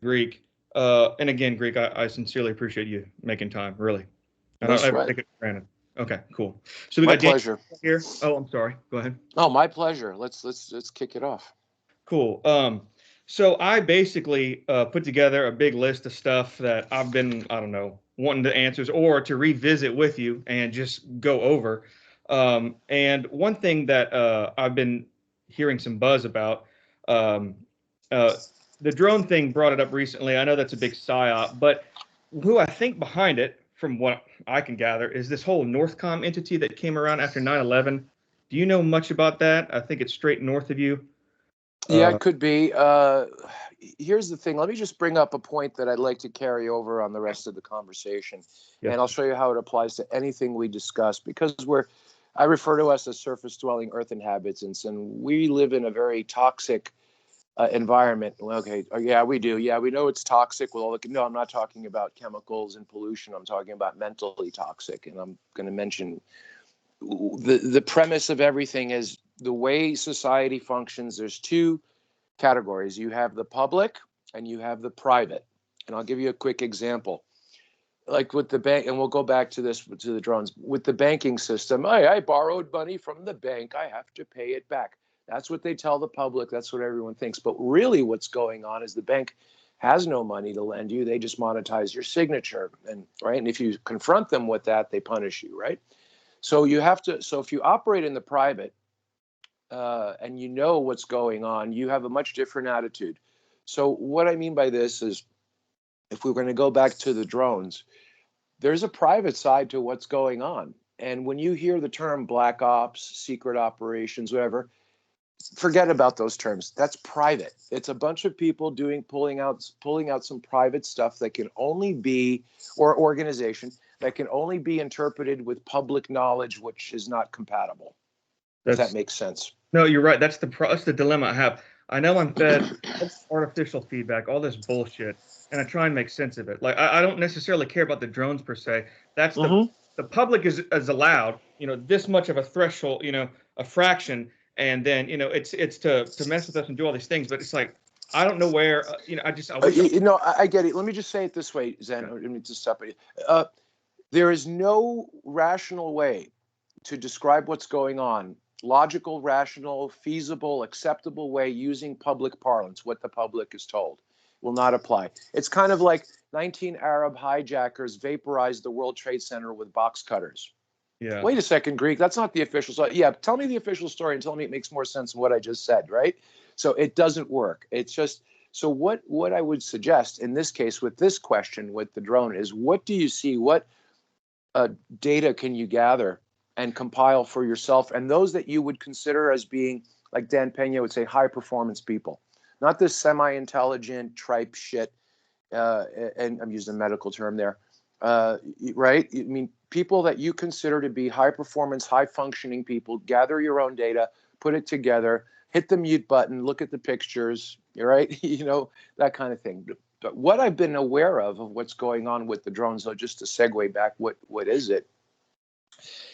Greek. And again, Greek, I sincerely appreciate you making time, really. I No don't ever sweat. take it for granted. Okay, cool. So we My got Daniel pleasure. here. Oh, I'm sorry. Go ahead. Oh, my pleasure. Let's kick it off. Cool. So I basically put together a big list of stuff that I've been, I don't know, wanting to answers or to revisit with you and just go over. And one thing that I've been hearing some buzz about, um, uh, the drone thing brought it up recently. I know that's a big psyop, but who I think behind it, from what I can gather, is this whole Northcom entity that came around after 9/11. Do you know much about that? I think it's straight north of you. Yeah, Uh, it could be. Here's the thing. Let me just bring up a point that I'd like to carry over on the rest of the conversation, and yes. I'll show you how it applies to anything we discuss. Because I refer to us as surface-dwelling Earth inhabitants, and we live in a very toxic environment. Well, okay, yeah, we do. Yeah, we know it's toxic. Well, no, I'm not talking about chemicals and pollution. I'm talking about mentally toxic, and I'm going to mention the premise of everything is the way society functions. There's two categories. You have the public and you have the private. And I'll give you a quick example. Like with the bank, and we'll go back to this to the drones. With the banking system, I borrowed money from the bank. I have to pay it back. That's what they tell the public. That's what everyone thinks. But really, what's going on is the bank has no money to lend you. They just monetize your signature, and right. And if you confront them with that, they punish you, right? So you have to. So if you operate in the private, and you know what's going on, you have a much different attitude. So what I mean by this is, if we're going to go back to the drones, there's a private side to what's going on. And when you hear the term black ops, secret operations, whatever, forget about those terms. That's private. It's a bunch of people pulling out some private stuff that can only be, or organization that can only be interpreted with public knowledge, which is not compatible. If that That's makes sense. no, you're right. That's the dilemma I have. I know I'm fed artificial feedback, all this bullshit, and I try and make sense of it. Like I don't necessarily care about the drones per se. That's Mm-hmm. the public is allowed, this much of a threshold, a fraction, and then it's to mess with us and do all these things. But it's like I don't know where, I wish I. I get it. Let me just say it this way, Zen. Let me just stop it. There is no rational way to describe what's going on. Logical, rational, feasible, acceptable way using public parlance, what the public is told, will not apply. It's kind of like 19 Arab hijackers vaporized the World Trade Center with box cutters. Yeah. Wait a second, Greek. That's not the official story. Yeah, tell me the official story and tell me it makes more sense than what I just said, right? So it doesn't work. It's just so what I would suggest in this case with this question with the drone is what do you see? What data can you gather and compile for yourself and those that you would consider as being, like Dan Pena would say, high performance people, not this semi-intelligent tripe shit, and I'm using a medical term there, right? I mean, people that you consider to be high performance, high functioning people, gather your own data, put it together, hit the mute button, look at the pictures, right? That kind of thing. But what I've been aware of what's going on with the drones, though, just to segue back, what is it?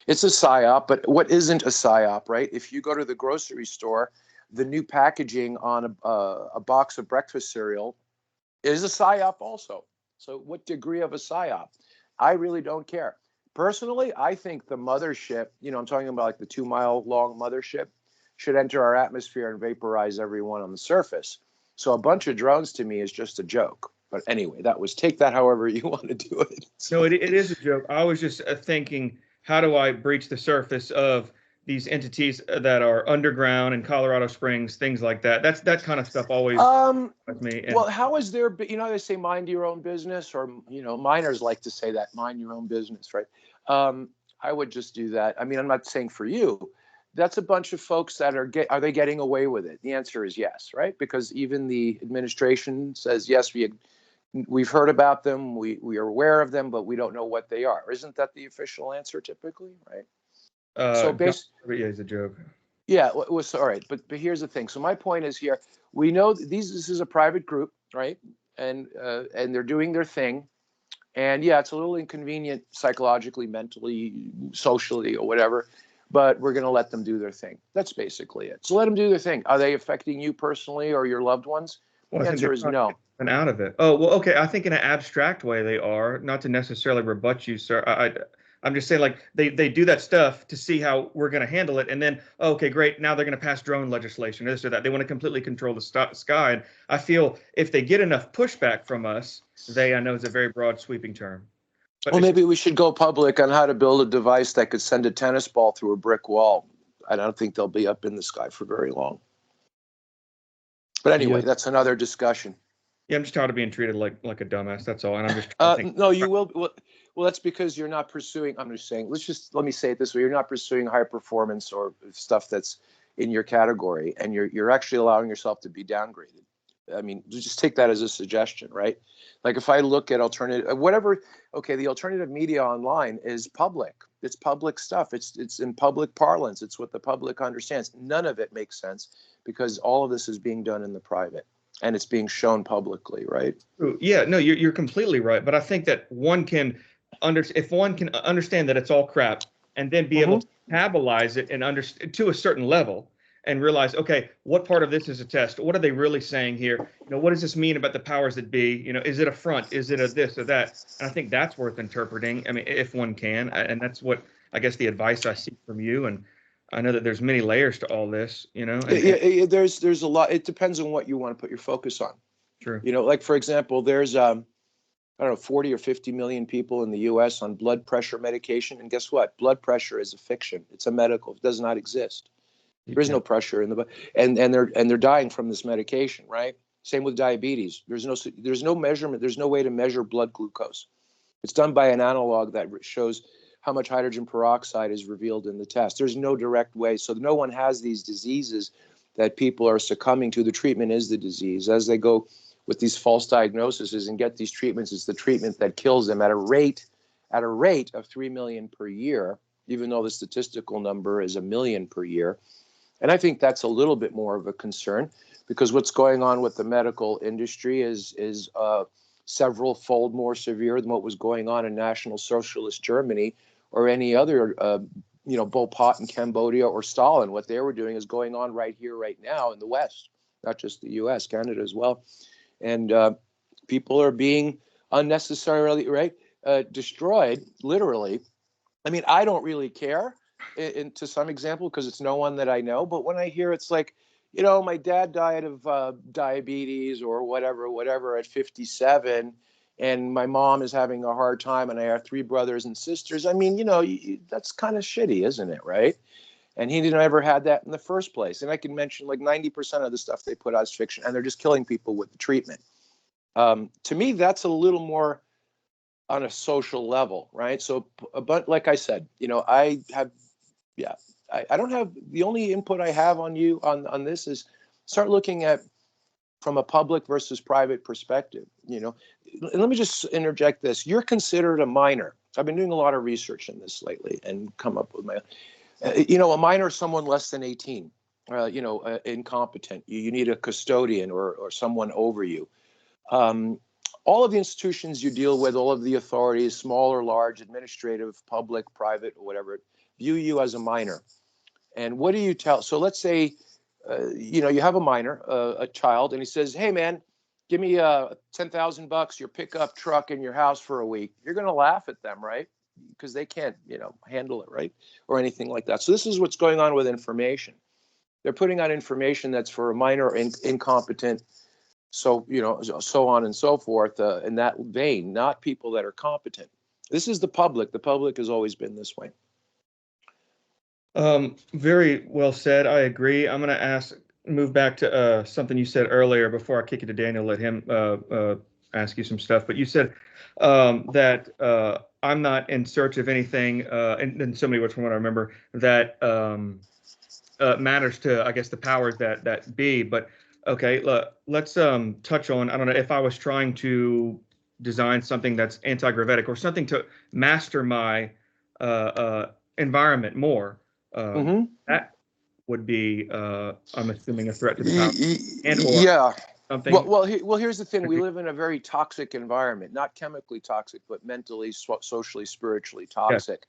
It's a psyop, but what isn't a psyop, right? If you go to the grocery store, the new packaging on a box of breakfast cereal is a psyop also. So what degree of a psyop? I really don't care. Personally, I think the mothership, I'm talking about like the 2 mile long mothership, should enter our atmosphere and vaporize everyone on the surface. So a bunch of drones to me is just a joke. But anyway, take that however you want to do it. No, So it is a joke. I was just thinking, how do I breach the surface of these entities that are underground in Colorado Springs, things like that. That kind of stuff always Um, with me. And well, how is there, they say mind your own business, or, miners like to say that, mind your own business, right? Um, I would just do that. I mean, I'm not saying for you. That's a bunch of folks that are they getting away with it? The answer is yes, right? Because even the administration says, yes, we've heard about them, we are aware of them, but we don't know what they are. Isn't that the official answer typically, right? So John, based yeah, he's a joke. Yeah, was all right, but here's the thing. So my point is here: we know this is a private group, right? And they're doing their thing, and yeah, it's a little inconvenient psychologically, mentally, socially, or whatever. But we're going to let them do their thing. That's basically it. So let them do their thing. Are they affecting you personally or your loved ones? Well, The I think they're answer is trying to no. and out of it. Oh, well, okay. I think in an abstract way they are, not to necessarily rebut you, sir. I'm just saying, like they do that stuff to see how we're going to handle it, and then okay, great. Now they're going to pass drone legislation, this or that. They want to completely control the sky. And I feel if they get enough pushback from us, I know it's a very broad, sweeping term, but Well, it's maybe we should go public on how to build a device that could send a tennis ball through a brick wall. I don't think they'll be up in the sky for very long. But Yeah, anyway, that's another discussion. yeah. I'm just tired of being treated like a dumbass. That's all, and I'm just trying to think. No, you will. Well, that's because you're not pursuing. I'm just saying. Let me say it this way: you're not pursuing high performance or stuff that's in your category, and you're actually allowing yourself to be downgraded. I mean, just take that as a suggestion, right? Like if I look at alternative, whatever. Okay, the alternative media online is public. It's public stuff. It's in public parlance. It's what the public understands. None of it makes sense because all of this is being done in the private and it's being shown publicly, right? Yeah, no, you're completely right. But I think that one can if one can understand that it's all crap and then be able Mm-hmm. to metabolize it and understand to a certain level and realize, okay, what part of this is a test? What are they really saying here? What does this mean about the powers that be? Is it a front? Is it a this or that? And I think that's worth interpreting. I mean, if one can, and that's what I guess the advice I seek from you. And I know that there's many layers to all this, Yeah, there's a lot. It depends on what you want to put your focus on. true. Like for example, there's I don't know, 40 or 50 million people in the US on blood pressure medication. And guess what? Blood pressure is a fiction. It's a medical. It does not exist. There is Yeah. no pressure in the blood. And they're dying from this medication, right? Same with diabetes. There's no measurement. There's no way to measure blood glucose. It's done by an analog that shows how much hydrogen peroxide is revealed in the test. There's no direct way. So no one has these diseases that people are succumbing to. The treatment is the disease. As they go with these false diagnoses and get these treatments, it's the treatment that kills them at a rate of 3 million per year, even though the statistical number is 1 million per year. And I think that's a little bit more of a concern because what's going on with the medical industry is several fold more severe than what was going on in National Socialist Germany or any other, Pol Pot in Cambodia or Stalin. What they were doing is going on right here, right now in the West, not just the U.S., Canada as well. And people are being unnecessarily destroyed, literally. I mean, I don't really care to some example because it's no one that I know. But when I hear it's like, my dad died of diabetes or whatever at 57, and my mom is having a hard time, and I have 3 brothers and sisters. I mean, that's kind of shitty, isn't it? Right? And he didn't ever had that in the first place. And I can mention like 90% of the stuff they put out is fiction, and they're just killing people with the treatment. To me, that's a little more on a social level, right? So, but like I said, I have, yeah, I don't have, the only input I have on you on this is start looking at from a public versus private perspective. And let me just interject this. You're considered a minor. I've been doing a lot of research in this lately and come up with my, a minor is someone less than 18, incompetent. You need a custodian or someone over you. All of the institutions you deal with, all of the authorities, small or large, administrative, public, private, or whatever, view you as a minor. And what do you tell? So let's say, you have a minor, a child, and he says, "Hey, man, give me $10,000, your pickup truck, and your house for a week." You're going to laugh at them, right? Because they can't, handle it, right, or anything like that. So this is what's going on with information. They're putting out information that's for a minor or incompetent. So, so on and so forth in that vein, not people that are competent. This is the public. The public has always been this way. Very well said. I agree. I'm going to move back to something you said earlier before I kick it to Daniel, let him ask you some stuff. But you said that I'm not in search of anything, in so many words from what I remember, that matters to, I guess, the powers that be. But okay, let's touch on, I don't know, if I was trying to design something that's anti-gravitic or something to master my environment more. Mm-hmm. That would be, I'm assuming, a threat to the power and or Yeah. something. Well, here's the thing. We live in a very toxic environment, not chemically toxic, but mentally, socially, spiritually toxic.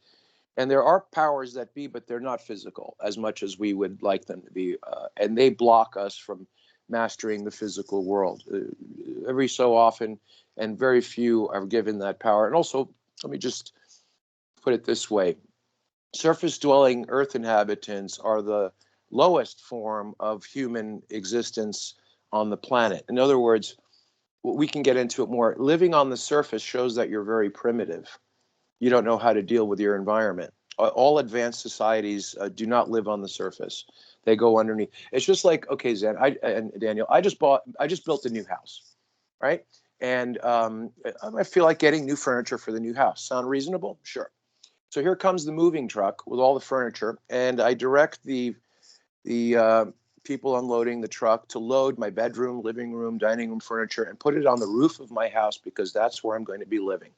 And there are powers that be, but they're not physical as much as we would like them to be. And they block us from mastering the physical world. Every so often, and very few are given that power. And also, let me just put it this way. Surface dwelling earth inhabitants are the lowest form of human existence on the planet. In other words, we can get into it more. Living on the surface shows that you're very primitive. You don't know how to deal with your environment. All advanced societies do not live on the surface. They go underneath. It's just like, okay, Zen and Daniel, I just built a new house, right? And I feel like getting new furniture for the new house. Sound reasonable? Sure. So here comes the moving truck with all the furniture, and I direct the people unloading the truck to load my bedroom, living room, dining room furniture and put it on the roof of my house because that's where I'm going to be living.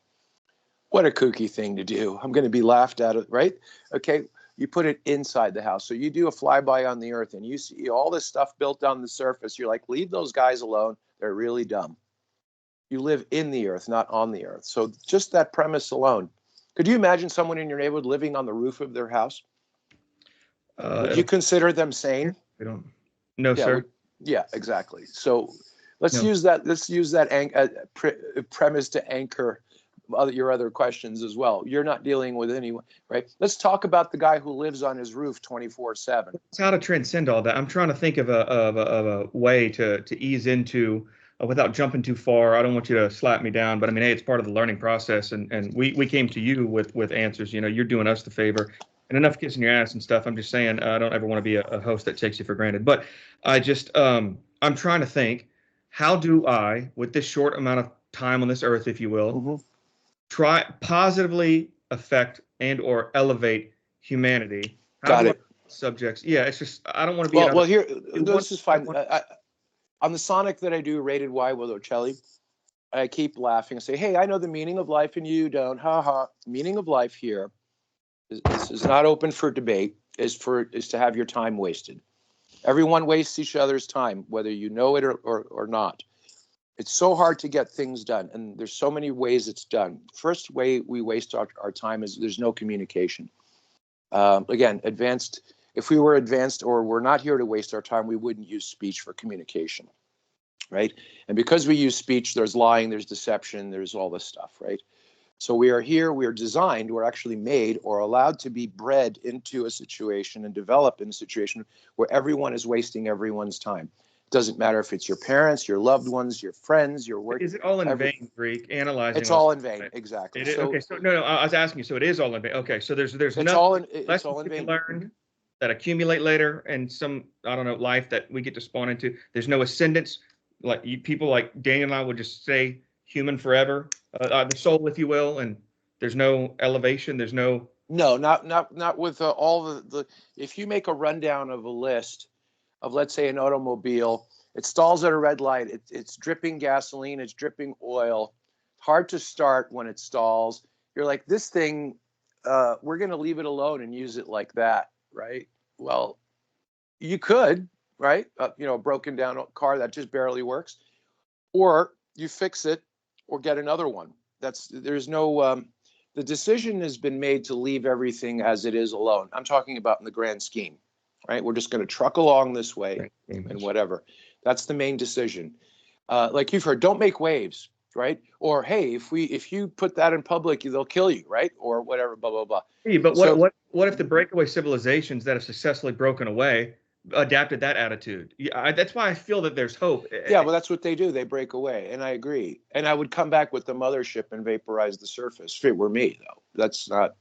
What a kooky thing to do. I'm going to be laughed at, right? Okay, you put it inside the house. So you do a flyby on the earth and you see all this stuff built on the surface. You're like, leave those guys alone. They're really dumb. You live in the earth, not on the earth. So just that premise alone. Could you imagine someone in your neighborhood living on the roof of their house? Would you consider them sane? We don't. No, Yeah, sir. yeah, exactly. So let's No. use that. Let's use that premise to anchor your other questions as well. You're not dealing with anyone, right? Let's talk about the guy who lives on his roof 24/7. It's how to transcend all that. I'm trying to think of a way to ease into without jumping too far. I don't want you to slap me down, but I mean, hey, it's part of the learning process, and we came to you with answers. You know, you're doing us the favor, and enough kissing your ass and stuff. I'm just saying, I don't ever want to be a host that takes you for granted. But I just I'm trying to think, how do I, with this short amount of time on this earth, if you will, Mm-hmm. try positively affect and or elevate humanity? How Got do I it. subjects? Yeah, it's just I don't want to be Well, another. here, Do no, one this is by fine. one. On the Sonic that I do, rated Y with Ochelli, I keep laughing and say, "Hey, I know the meaning of life, and you don't." Ha ha. Meaning of life here is not open for debate. Is to have your time wasted. Everyone wastes each other's time, whether you know it or not. It's so hard to get things done, and there's so many ways it's done. First way we waste our time is there's no communication. Again, advanced. If we were advanced or we're not here to waste our time, we wouldn't use speech for communication, right? And because we use speech, there's lying, there's deception, there's all this stuff, right? So we are here, we are designed, we're actually made or allowed to be bred into a situation and develop in a situation where everyone is wasting everyone's time. It doesn't matter if it's your parents, your loved ones, your friends, your work. Is it all in Every, vain, Greek? Analyzing it's all. all in vain, Right. exactly. It is, okay. So So no, no. I was asking you. So it is all in vain. Okay. So there's it's nothing all in it's lessons all in to be vain. learned that accumulate later and some I don't know life that we get to spawn into. There's no ascendance. Like you, people like Daniel and I would just stay human forever, the soul, if you will, and there's no elevation. There's no. No, not with all the. If you make a rundown of a list of, let's say, an automobile, it stalls at a red light. It's dripping gasoline. It's dripping oil. Hard to start when it stalls. You're like, this thing, we're going to leave it alone and use it like that, right? Well, you could, right? A broken down car that just barely works, or you fix it, or get another one. There's no. The decision has been made to leave everything as it is alone. I'm talking about in the grand scheme, right? We're just going to truck along this way and whatever. That's the main decision. Like you've heard, don't make waves, right? Or hey, if you put that in public, they'll kill you, right? Or whatever, blah blah blah. Hey, but what So what if the breakaway civilizations that have successfully broken away adapted that attitude? Yeah, that's why I feel that there's hope. yeah, well, that's what they do. They break away, and I agree. And I would come back with the mothership and vaporize the surface. If it were me, though, that's not,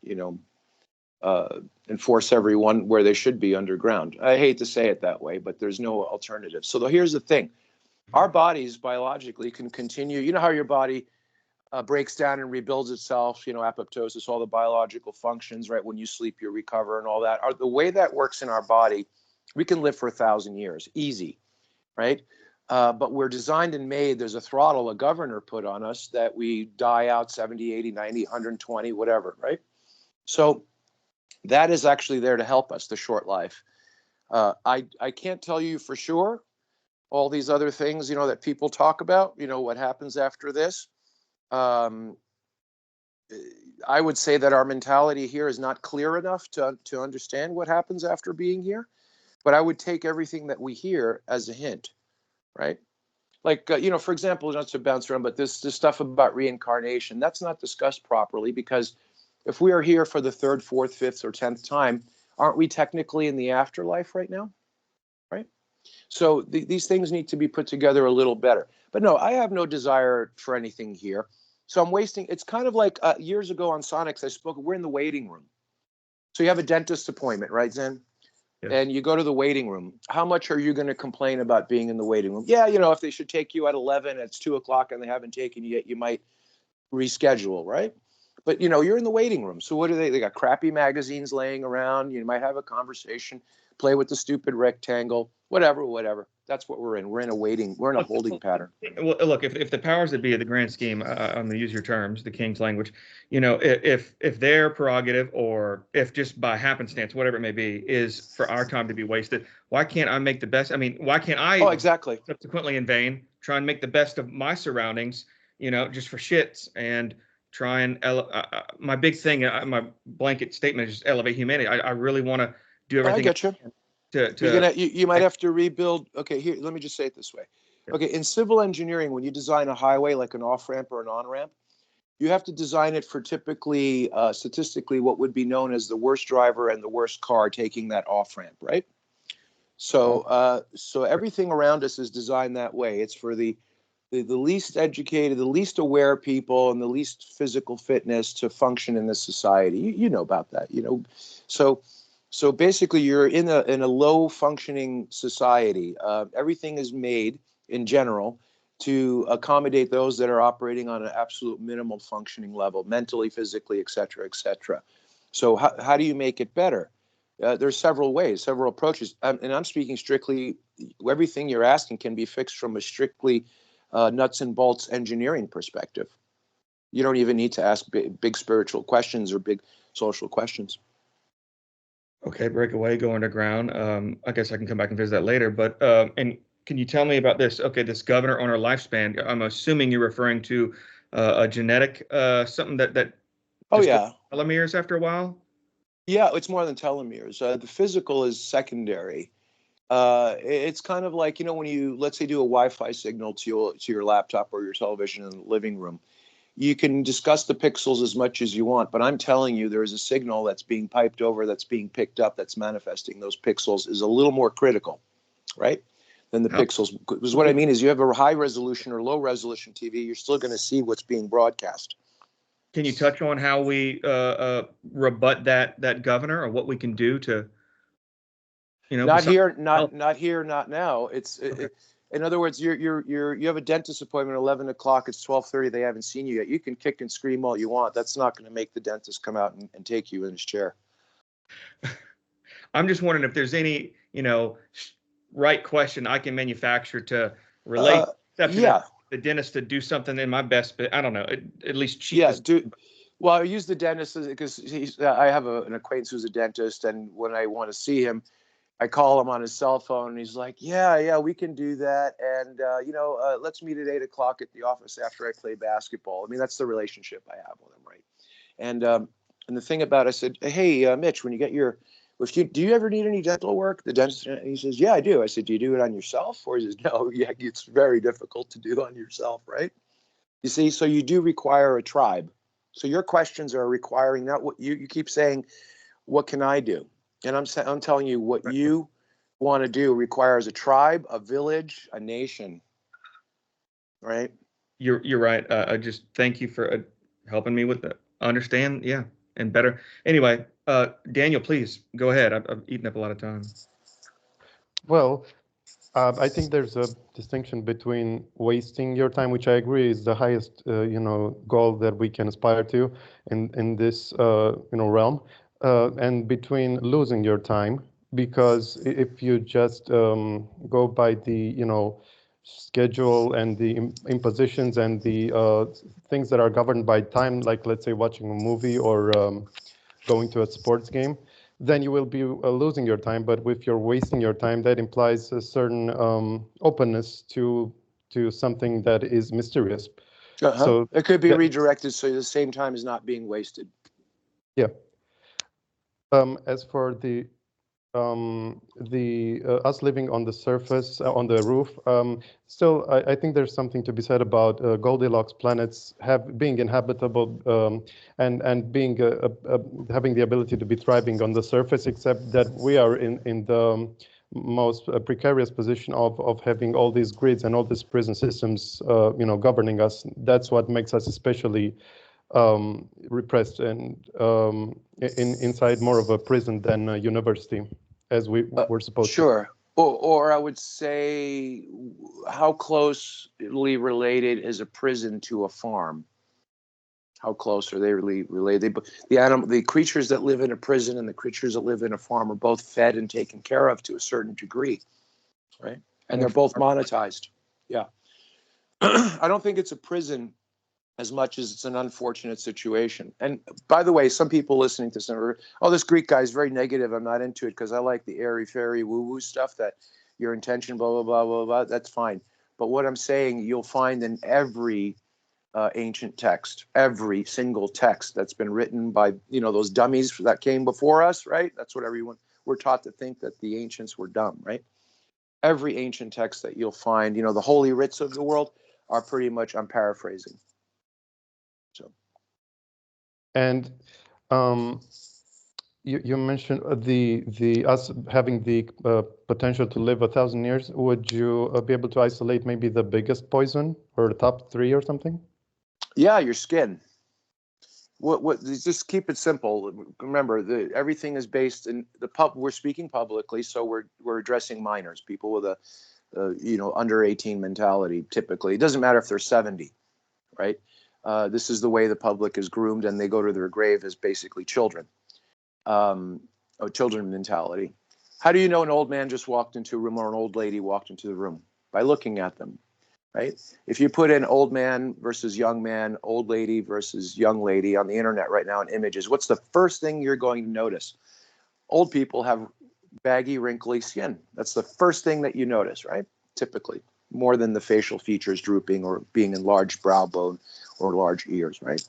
enforce everyone where they should be underground. I hate to say it that way, but there's no alternative. So here's the thing: our bodies biologically can continue. You know how your body breaks down and rebuilds itself. Apoptosis, all the biological functions. Right, when you sleep, you recover, and all that. The way that works in our body, we can live for 1,000 years, easy, right? But we're designed and made, there's a throttle, a governor put on us that we die out 70, 80, 90, 120, whatever, right? So that is actually there to help us, the short life. I can't tell you for sure all these other things, that people talk about, what happens after this. Um, I would say that our mentality here is not clear enough to understand what happens after being here. But I would take everything that we hear as a hint. right? Like, for example, not to bounce around, but this stuff about reincarnation, that's not discussed properly, because if we are here for the third, fourth, fifth, or 10th time, aren't we technically in the afterlife right now? Right? So these things need to be put together a little better. But no, I have no desire for anything here. So I'm wasting. It's kind of like years ago on Sonics, I spoke. We're in the waiting room. So you have a dentist appointment, right, Zen? Yes. And you go to the waiting room. How much are you going to complain about being in the waiting room? Yeah, if they should take you at 11, it's 2 o'clock, and they haven't taken you yet, you might reschedule, right? But you're in the waiting room. So what do they got? Crappy magazines laying around. You might have a conversation, play with the stupid rectangle, whatever. That's what we're in. We're in a holding pattern. Well, look, if the powers that be of the grand scheme, I'm going to use your terms, the king's language, if their prerogative, or if just by happenstance, whatever it may be, is for our time to be wasted, why can't I make the best? I mean, why can't Oh, I exactly. subsequently in vain try and make the best of my surroundings, just for shits, and try and my big thing, my blanket statement is just elevate humanity. I really want to do I everything get you. to You might have to rebuild. Okay, here, let me just say it this way. Okay, in civil engineering, when you design a highway, like an off ramp or an on ramp, you have to design it for typically, statistically, what would be known as the worst driver and the worst car taking that off ramp, right? So everything around us is designed that way. It's for the least educated, the least aware people, and the least physical fitness to function in this society. You know about that, So basically, you're in a low functioning society. Everything is made in general to accommodate those that are operating on an absolute minimal functioning level, mentally, physically, et cetera, et cetera. So how do you make it better? There's several ways, several approaches, and I'm speaking strictly. Everything you're asking can be fixed from a strictly nuts and bolts engineering perspective. You don't even need to ask big spiritual questions or big social questions. Okay, breakaway, go underground. I guess I can come back and visit that later. But and can you tell me about this? Okay, this governor on her lifespan. I'm assuming you're referring to a genetic something that Oh just goes yeah, telomeres after a while. yeah. It's more than telomeres. The physical is secondary. It's kind of like when you, let's say, do a Wi-Fi signal to your laptop or your television in the living room. You can discuss the pixels as much as you want, but I'm telling you, there is a signal that's being piped over, that's being picked up, that's manifesting those pixels is a little more critical, right? Than the How pixels. Because what I mean is, you have a high resolution or low resolution TV, you're still going to see what's being broadcast. can you touch on how we rebut that governor, or what we can do to Not besides here, health? not here, not now. Okay. In other words, you have a dentist appointment at 11 o'clock. It's 12:30. They haven't seen you yet. You can kick and scream all you want. That's not going to make the dentist come out and take you in his chair. I'm just wondering if there's any right question I can manufacture to relate Uh, perception of yeah, the dentist to do something in my best, but I don't know, at least cheat yeah. this. Well, I use the dentist because I have an acquaintance who's a dentist, and when I want to see him, I call him on his cell phone, and he's like, "Yeah, we can do that, and let's meet at 8 o'clock at the office after I play basketball." I mean, that's the relationship I have with him, right? And the thing about it, I said, "Hey, Mitch, when you get your, if you do you ever need any dental work?" The dentist, and he says, "Yeah, I do." I said, "Do you do it on yourself?" Or he says, "No, yeah, it's very difficult to do on yourself, right?" You see, so you do require a tribe. So your questions are requiring not what you keep saying, what can I do? And I'm telling you, what you want to do requires a tribe, a village, a nation, right? You're right. I just thank you for helping me with the understand, yeah, and better. Anyway, Daniel, please go ahead. I've eaten up a lot of time. Well, I think there's a distinction between wasting your time, which I agree is the highest, goal that we can aspire to in this, realm, and between losing your time, because if you just go by the, schedule and the impositions and the things that are governed by time, like let's say watching a movie or going to a sports game, then you will be losing your time. But if you're wasting your time, that implies a certain openness to something that is mysterious. So It could be that, redirected so the same time is not being wasted. yeah. As for the the us living on the surface, on the roof, still, I think there's something to be said about Goldilocks planets being inhabitable, and being having the ability to be thriving on the surface, except that we are in the most precarious position of having all these grids and all these prison systems, governing us. That's what makes us especially repressed and inside more of a prison than a university, as we were supposed to. Sure. Or I would say, how closely related is a prison to a farm? How close are they really related? The creatures that live in a prison and the creatures that live in a farm are both fed and taken care of to a certain degree, right? And they're both monetized. Yeah. I don't think it's a prison as much as it's an unfortunate situation. And by the way, some people listening to some, oh, this Greek guy is very negative. I'm not into it because I like the airy fairy woo woo stuff, that your intention, blah, blah, blah, blah, blah. That's fine. But what I'm saying, you'll find in every ancient text, every single text that's been written by, those dummies that came before us, right? That's what we're taught to think, that the ancients were dumb, right? Every ancient text that you'll find, the holy writs of the world are pretty much, I'm paraphrasing. So. And you mentioned the us having the potential to live 1,000 years. Would you be able to isolate maybe the biggest poison or the top 3 or something? Yeah, your skin. What? Just keep it simple. Remember, everything is based in the pub. We're speaking publicly, so we're addressing minors, people with a under 18 mentality. Typically, it doesn't matter if they're 70, right? This is the way the public is groomed, and they go to their grave as basically children. Children mentality. How do you know an old man just walked into a room or an old lady walked into the room? By looking at them, right? If you put in old man versus young man, old lady versus young lady on the internet right now in images, what's the first thing you're going to notice? Old people have baggy, wrinkly skin. That's the first thing that you notice, right? Typically, more than the facial features drooping or being enlarged brow bone or large ears, right?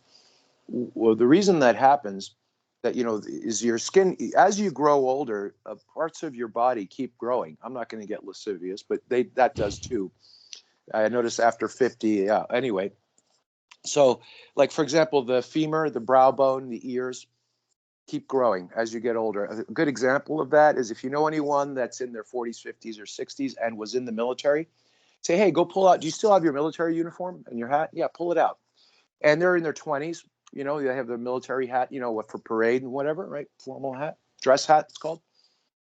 Well, the reason that happens, that is your skin, as you grow older, parts of your body keep growing. I'm not going to get lascivious, but that does too. I noticed after 50. Yeah. Anyway, so like, for example, the femur, the brow bone, the ears keep growing as you get older. A good example of that is if you know anyone that's in their 40s, 50s, or 60s and was in the military, say, hey, go pull out. Do you still have your military uniform and your hat? Yeah, pull it out. And they're in their 20s. They have their military hat, what, for parade and whatever, right? Formal hat, dress hat, it's called.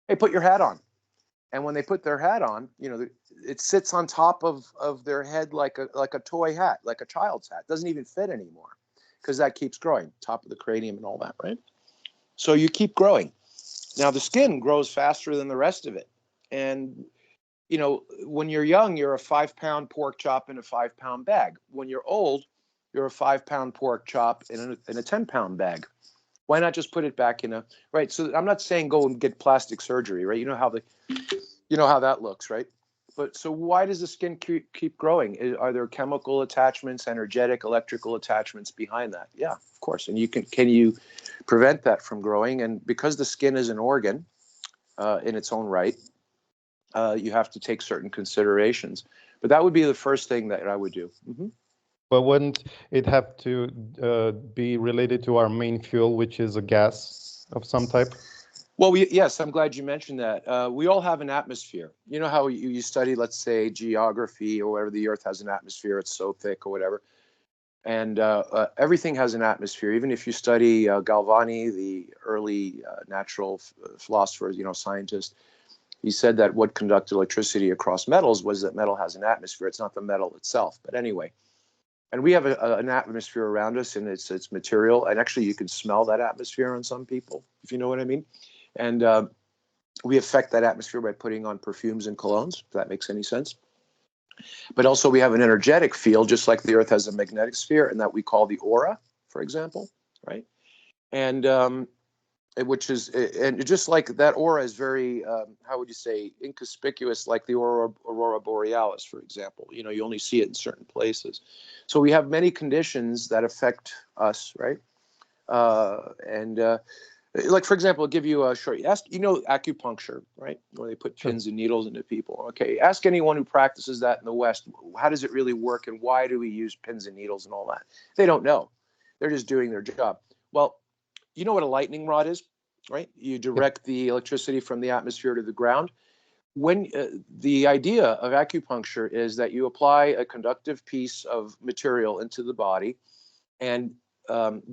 Hey, put your hat on. And when they put their hat on, it sits on top of their head like a toy hat, like a child's hat. It doesn't even fit anymore because that keeps growing, top of the cranium and all that, right? So you keep growing. Now the skin grows faster than the rest of it. And, when you're young, you're a 5-pound pork chop in a 5-pound bag. When you're old, you're a 5-pound pork chop in a 10-pound bag. Why not just put it back in right? So I'm not saying go and get plastic surgery, right? You know how that looks, right? But so why does the skin keep growing? Are there chemical attachments, energetic, electrical attachments behind that? Yeah, of course. And can you prevent that from growing? And because the skin is an organ in its own right, you have to take certain considerations. But that would be the first thing that I would do. Mm-hmm. But wouldn't it have to be related to our main fuel, which is a gas of some type? Well, yes, I'm glad you mentioned that. We all have an atmosphere. You know how you study, let's say, geography or whatever, the Earth has an atmosphere, it's so thick or whatever. And everything has an atmosphere. Even if you study Galvani, the early natural philosopher, scientist, he said that what conducted electricity across metals was that metal has an atmosphere. It's not the metal itself. But anyway, and we have an atmosphere around us, and it's material. And actually, you can smell that atmosphere on some people, if you know what I mean. And we affect that atmosphere by putting on perfumes and colognes, if that makes any sense. But also we have an energetic field, just like the Earth has a magnetic sphere, and that we call the aura, for example, right? And which is, and just like that aura is very, how would you say, inconspicuous, like the aurora borealis, for example. You only see it in certain places. So we have many conditions that affect us, right? And Like, for example, I'll give you a short, ask, acupuncture, right? Where they put Sure. pins and needles into people. Okay. Ask anyone who practices that in the West, how does it really work and why do we use pins and needles and all that? They don't know. They're just doing their job. Well, you know what a lightning rod is, right? You Yep. direct the electricity from the atmosphere to the ground. When the idea of acupuncture is that you apply a conductive piece of material into the body, and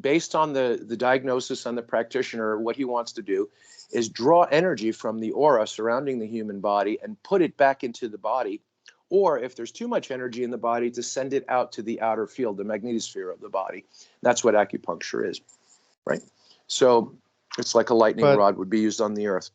based on the diagnosis on the practitioner, what he wants to do is draw energy from the aura surrounding the human body and put it back into the body. Or if there's too much energy in the body, to send it out to the outer field, the magnetosphere of the body. That's what acupuncture is, right? So it's like a lightning But rod would be used on the earth.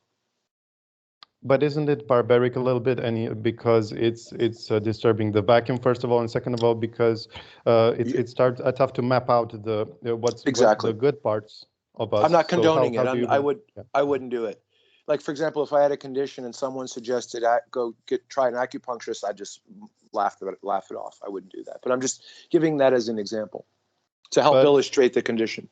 But isn't it barbaric a little bit, and because it's disturbing the vacuum first of all, and second of all because it starts tough to map out the what the Exactly. good parts of I'm us. not So condoning how it. do you I even? would Yeah. I wouldn't do it. Like, for example, if I had a condition and someone suggested I go try an acupuncturist, I just laugh it off. I wouldn't do that. But I'm just giving that as an example to help But illustrate the condition.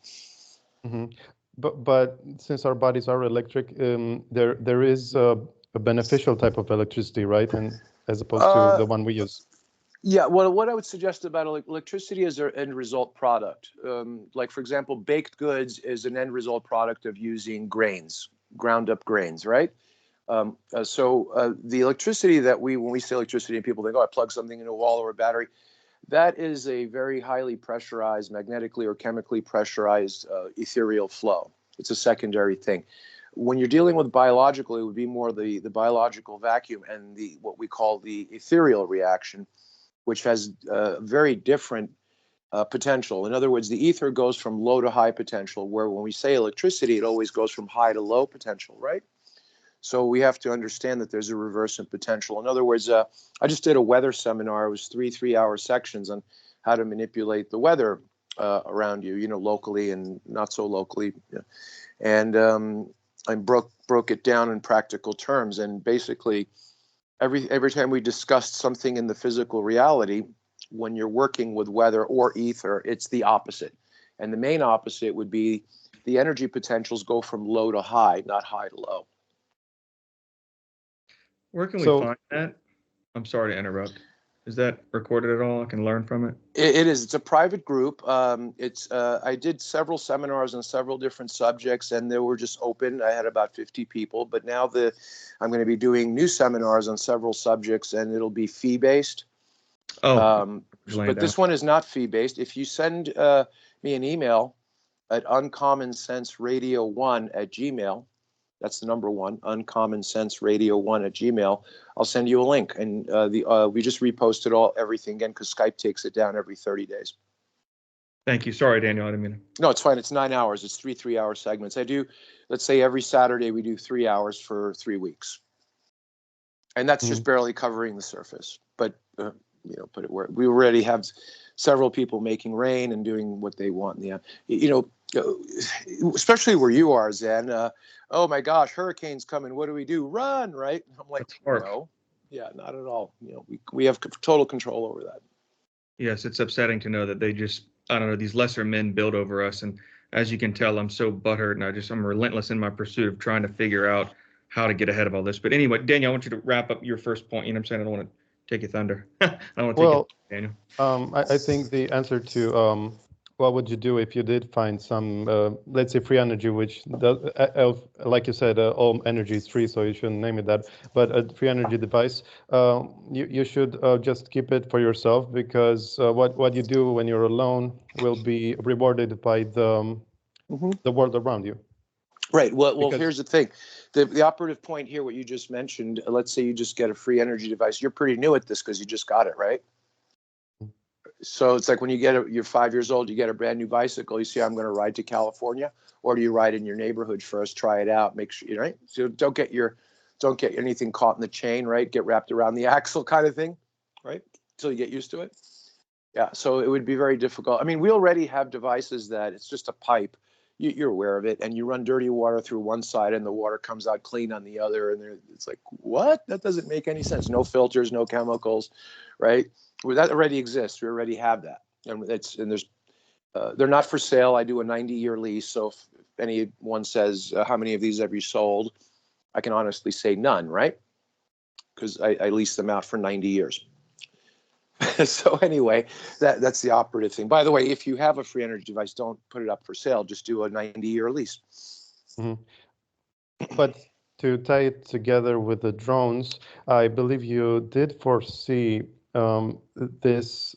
mhm. But since our bodies are electric, there is a beneficial type of electricity, right? And as opposed to Uh, the one we use. yeah. Well, what I would suggest about electricity is an end result product. Like, for example, baked goods is an end result product of using grains, ground up grains, right? The electricity that when we say electricity and people think, oh, I plug something into a wall or a battery, that is a very highly pressurized, magnetically or chemically pressurized ethereal flow. It's a secondary thing. When you're dealing with biological, it would be more the biological vacuum and the what we call the ethereal reaction, which has very different potential. In other words, the ether goes from low to high potential, where when we say electricity, it always goes from high to low potential, right? So we have to understand that there's a reverse in potential. In other words, I just did a weather seminar. It was three-hour sections on how to manipulate the weather around you, locally and not so locally. And I broke it down in practical terms. And basically, every time we discussed something in the physical reality, when you're working with weather or ether, it's the opposite. And the main opposite would be the energy potentials go from low to high, not high to low. Where can we So find that? I'm sorry to interrupt. Is that recorded at all? I can learn from it. It is. It's a private group. I did several seminars on several different subjects, and they were just open. I had about 50 people. But now I'm going to be doing new seminars on several subjects, and it'll be fee-based. Oh, laying But down. this one is not fee-based. If you send me an email at uncommonsenseradio1@gmail, that's the number one, uncommonsenseradio1@gmail. I'll send you a link, and we just reposted everything again because Skype takes it down every 30 days. Thank you. Sorry, Daniel. I didn't mean to. No, it's fine. It's 9 hours. It's three-hour segments. I do, let's say every Saturday we do 3 hours for 3 weeks, and that's just barely covering the surface. But put it where we already have several people making rain and doing what they want. Especially where you are, Zen. Oh my gosh, hurricane's coming. What do we do? Run, right? I'm like, That's hard. no, yeah, not at all. We have total control over that. Yes, it's upsetting to know that they just, I don't know, these lesser men build over us. And as you can tell, I'm so butthurt and I'm relentless in my pursuit of trying to figure out how to get ahead of all this. But anyway, Daniel, I want you to wrap up your first point. You know what I'm saying? I don't want to take your thunder. I don't want to take it, well, Daniel. I think the answer to what would you do if you did find some, let's say, free energy, which, like you said, all energy is free, so you shouldn't name it that, but a free energy device, you should just keep it for yourself, because what you do when you're alone will be rewarded by the world around you. Right. Well, Because here's the thing. The operative point here, what you just mentioned, let's say you just get a free energy device. You're pretty new at this because you just got it, right? So it's like when you're 5 years old, you get a brand new bicycle. You say, I'm going to ride to California, or do you ride in your neighborhood first, try it out, make sure, right? So don't get anything caught in the chain, right? Get wrapped around the axle kind of thing, right? Until you get used to it. Yeah. So it would be very difficult. I mean, we already have devices that it's just a pipe. You're aware of it, and you run dirty water through one side and the water comes out clean on the other. And it's like, what? That doesn't make any sense. No filters, no chemicals, right? Well, that already exists. We already have that. And they're not for sale. I do a 90-year lease. So if anyone says, how many of these have you sold? I can honestly say none, right? Because I leased them out for 90 years. So anyway, that's the operative thing. By the way, if you have a free energy device, don't put it up for sale. Just do a 90-year lease. Mm-hmm. But to tie it together with the drones, I believe you did foresee this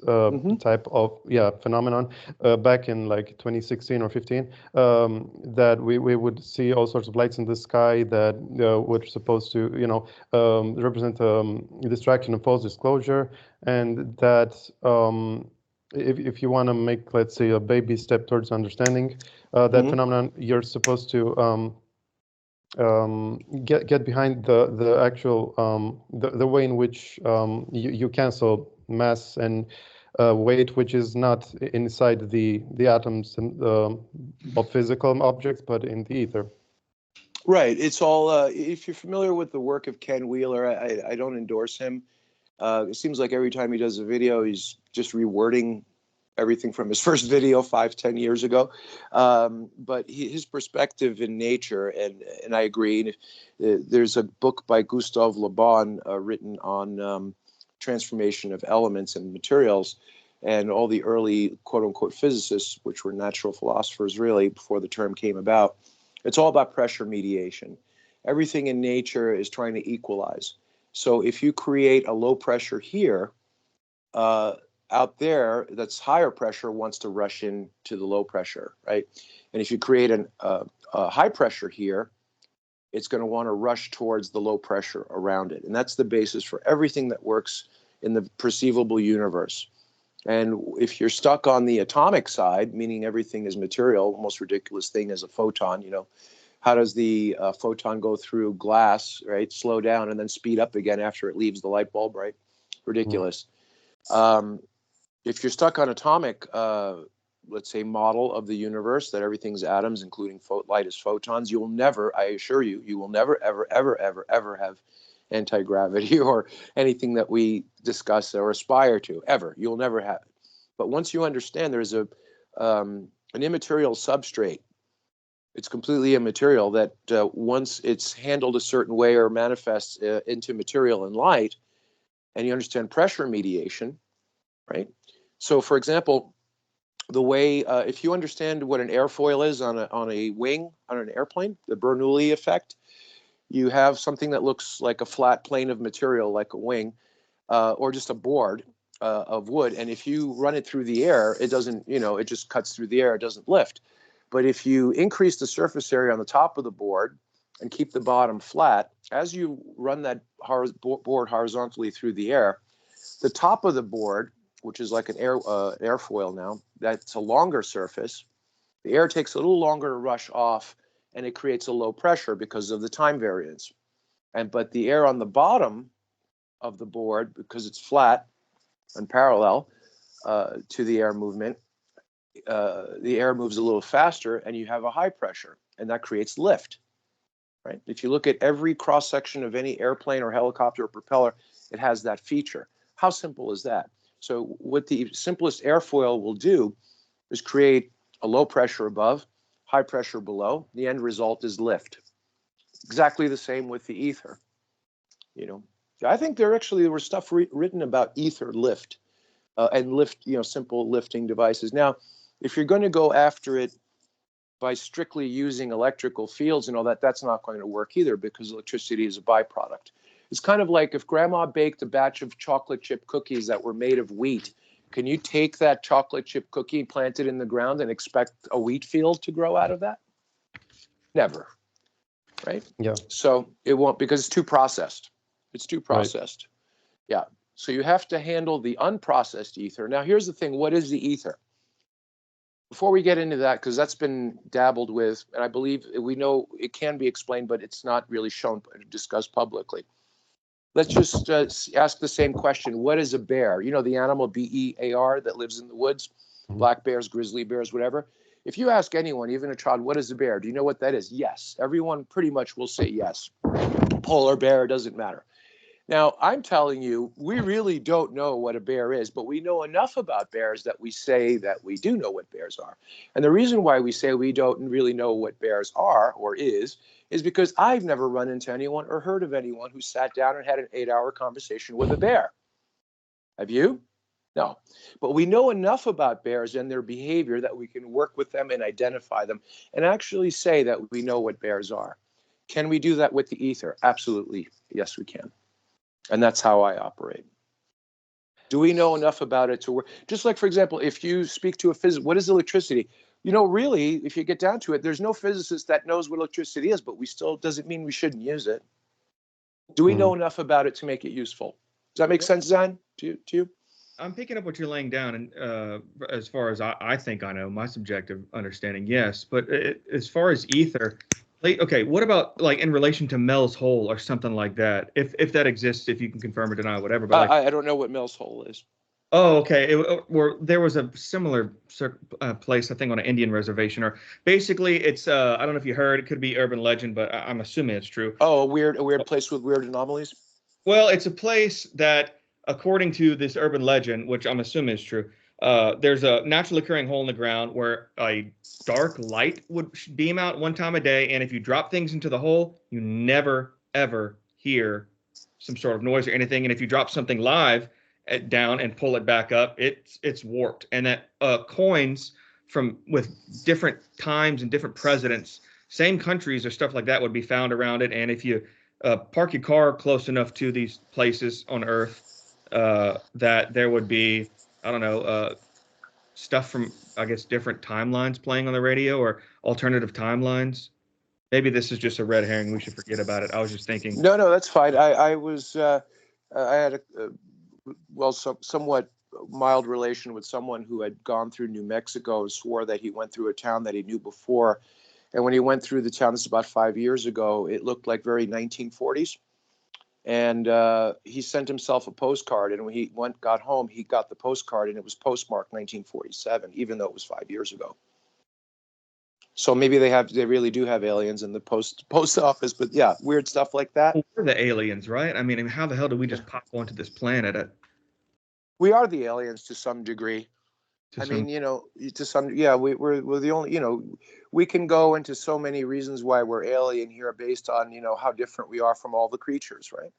type of phenomenon back in like 2016 or 15, that we would see all sorts of lights in the sky that were supposed to, represent distraction and false disclosure, and that if you want to make, let's say, a baby step towards understanding that phenomenon, you're supposed to get behind the actual the way in which you cancel mass and weight, which is not inside the atoms and, of physical objects, but in the ether. Right. It's all. If you're familiar with the work of Ken Wheeler, I don't endorse him. It seems like every time he does a video, he's just rewording everything from his first video 5-10 years ago. But his perspective in nature, and I agree. There's a book by Gustave Le Bon written on transformation of elements and materials, and all the early quote unquote physicists, which were natural philosophers really before the term came about. It's all about pressure mediation. Everything in nature is trying to equalize. So if you create a low pressure here, out there that's higher pressure wants to rush in to the low pressure, right? And if you create a high pressure here, it's going to want to rush towards the low pressure around it. And that's the basis for everything that works in the perceivable universe. And if you're stuck on the atomic side, meaning everything is material, the most ridiculous thing is a photon, how does the photon go through glass, right? Slow down and then speed up again after it leaves the light bulb, right? Ridiculous. If you're stuck on atomic, let's say, model of the universe, that everything's atoms, including light is photons, you will never, I assure you, you will never, ever, ever, ever, ever have anti-gravity or anything that we discuss or aspire to, ever. You'll never have it. But once you understand there's an immaterial substrate, it's completely immaterial, that once it's handled a certain way or manifests into material and light, and you understand pressure mediation, right? So, for example, the way, if you understand what an airfoil is on a wing, on an airplane, the Bernoulli effect, you have something that looks like a flat plane of material, like a wing, or just a board of wood. And if you run it through the air, it doesn't, it just cuts through the air, it doesn't lift. But if you increase the surface area on the top of the board and keep the bottom flat, as you run that board horizontally through the air, the top of the board, which is like an airfoil now, that's a longer surface. The air takes a little longer to rush off, and it creates a low pressure because of the time variance. But the air on the bottom of the board, because it's flat and parallel to the air movement, the air moves a little faster, and you have a high pressure, and that creates lift. Right? If you look at every cross section of any airplane or helicopter or propeller, it has that feature. How simple is that? So what the simplest airfoil will do is create a low pressure above, high pressure below. The end result is lift. Exactly the same with the ether. I think there were stuff written about ether lift and lift, simple lifting devices. Now, if you're going to go after it by strictly using electrical fields and all that, that's not going to work either, because electricity is a byproduct. It's kind of like if grandma baked a batch of chocolate chip cookies that were made of wheat. Can you take that chocolate chip cookie, plant it in the ground, and expect a wheat field to grow out of that? Never. Right? Yeah. So it won't, because it's too processed. It's too processed. Right. Yeah. So you have to handle the unprocessed ether. Now, here's the thing. What is the ether? Before we get into that, because that's been dabbled with, and I believe we know it can be explained, but it's not really shown, discussed publicly. Let's just ask the same question. What is a bear? The animal BEAR that lives in the woods, black bears, grizzly bears, whatever. If you ask anyone, even a child, what is a bear? Do you know what that is? Yes. Everyone pretty much will say yes. Polar bear, doesn't matter. Now, I'm telling you, we really don't know what a bear is, but we know enough about bears that we say that we do know what bears are. And the reason why we say we don't really know what bears are or is because I've never run into anyone or heard of anyone who sat down and had an 8-hour conversation with a bear. Have you? No. But we know enough about bears and their behavior that we can work with them and identify them and actually say that we know what bears are. Can we do that with the ether? Absolutely. Yes, we can. And that's how I operate. Do we know enough about it to work? Just like, for example, if you speak to a physicist, what is electricity? You know, really, if you get down to it, there's no physicist that knows what electricity is, but we still doesn't mean we shouldn't use it. Do we know enough about it to make it useful? Does that make sense, Zan, to you? I'm picking up what you're laying down, and as far as I think I know, my subjective understanding, yes. But as far as ether, like, okay, what about like in relation to Mel's hole or something like that? If that exists, if you can confirm or deny, whatever. But like, I don't know what Mel's hole is. oh, okay, where there was a similar place, I think, on an Indian reservation, or basically, it's I don't know if you heard, it could be urban legend, but I'm assuming it's true. Oh, a weird place with weird anomalies. Well, it's a place that, according to this urban legend, which I'm assuming is true, there's a naturally occurring hole in the ground where a dark light would beam out one time a day, and if you drop things into the hole, you never ever hear some sort of noise or anything. And if you drop something live down and pull it back up, it's warped. And that coins from with different times and different presidents, same countries or stuff like that would be found around it. And if you park your car close enough to these places on Earth, that there would be, I don't know, stuff from, I guess, different timelines playing on the radio or alternative timelines. Maybe this is just a red herring. We should forget about it. I was just thinking. No, that's fine. I was I had a somewhat mild relation with someone who had gone through New Mexico, swore that he went through a town that he knew before. And when he went through the town, this is about 5 years ago, it looked like very 1940s. And he sent himself a postcard. And when he got home, he got the postcard and it was postmarked 1947, even though it was 5 years ago. So maybe they really do have aliens in the post office, but yeah, weird stuff like that. Well, we're the aliens, right? I mean, how the hell do we just pop onto this planet We are the aliens to some degree. I mean, to some, yeah, we're the only, we can go into so many reasons why we're alien here based on, how different we are from all the creatures, right?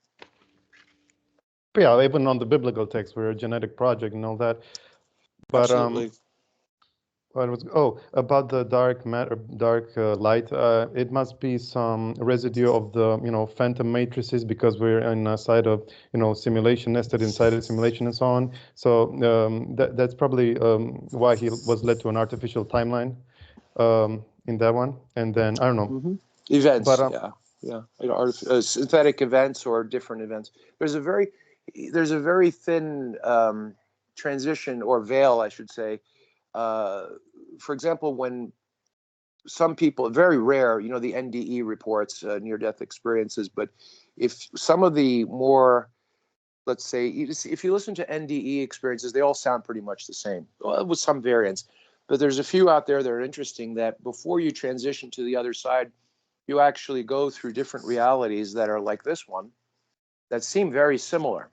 Yeah, even on the biblical text, we're a genetic project and all that. But Absolutely. About the dark matter, dark light. It must be some residue of the phantom matrices because we're in a side of simulation, nested inside a simulation and so on. So that's probably why he was led to an artificial timeline in that one. And then I don't know events, but, synthetic events or different events. There's a very thin transition or veil, I should say. For example, when some people, very rare, the NDE reports, near-death experiences, but if some of the more, let's say, if you listen to NDE experiences, they all sound pretty much the same, with some variants. But there's a few out there that are interesting that before you transition to the other side, you actually go through different realities that are like this one, that seem very similar.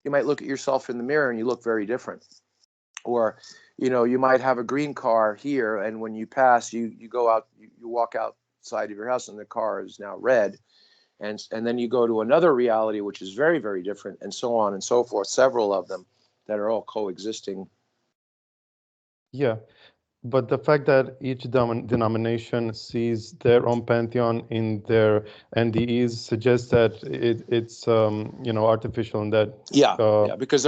You might look at yourself in the mirror and you look very different. Or, you might have a green car here, and when you pass, you go out, you walk outside of your house, and the car is now red, and then you go to another reality, which is very, very different, and so on and so forth. Several of them that are all coexisting. Yeah, but the fact that each denomination sees their own pantheon in their NDEs suggests that it's artificial and that because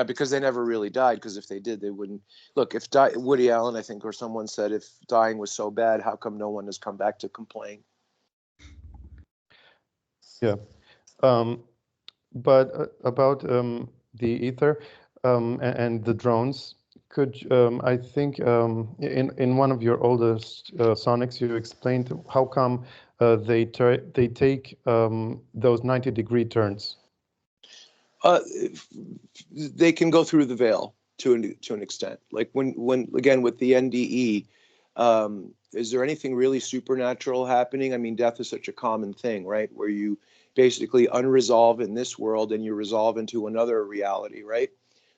because they never really died, because if they did, they wouldn't look. If Woody Allen, I think, or someone said, if dying was so bad, how come no one has come back to complain? Yeah, but about the ether and the drones. I think in one of your oldest sonics, you explained how come they take those 90-degree turns. They can go through the veil to an extent. Like when again with the NDE, is there anything really supernatural happening? I mean, death is such a common thing, right? Where you basically unresolved in this world and you resolve into another reality, right?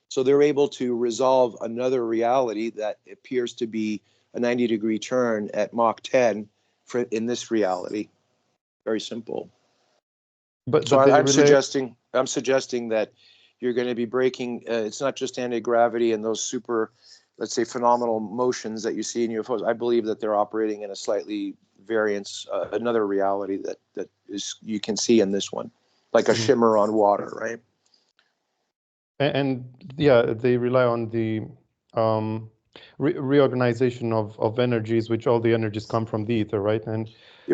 So they're able to resolve another reality that appears to be a 90-degree turn at Mach 10 in this reality. Very simple. So But they I'm relate. suggesting that you're going to be breaking. It's not just anti-gravity and those super, let's say, phenomenal motions that you see in UFOs. I believe that they're operating in a slightly variance, another reality that is you can see in this one, like a shimmer on water, right? And yeah, they rely on the reorganization of energies, which all the energies come from the ether, right? And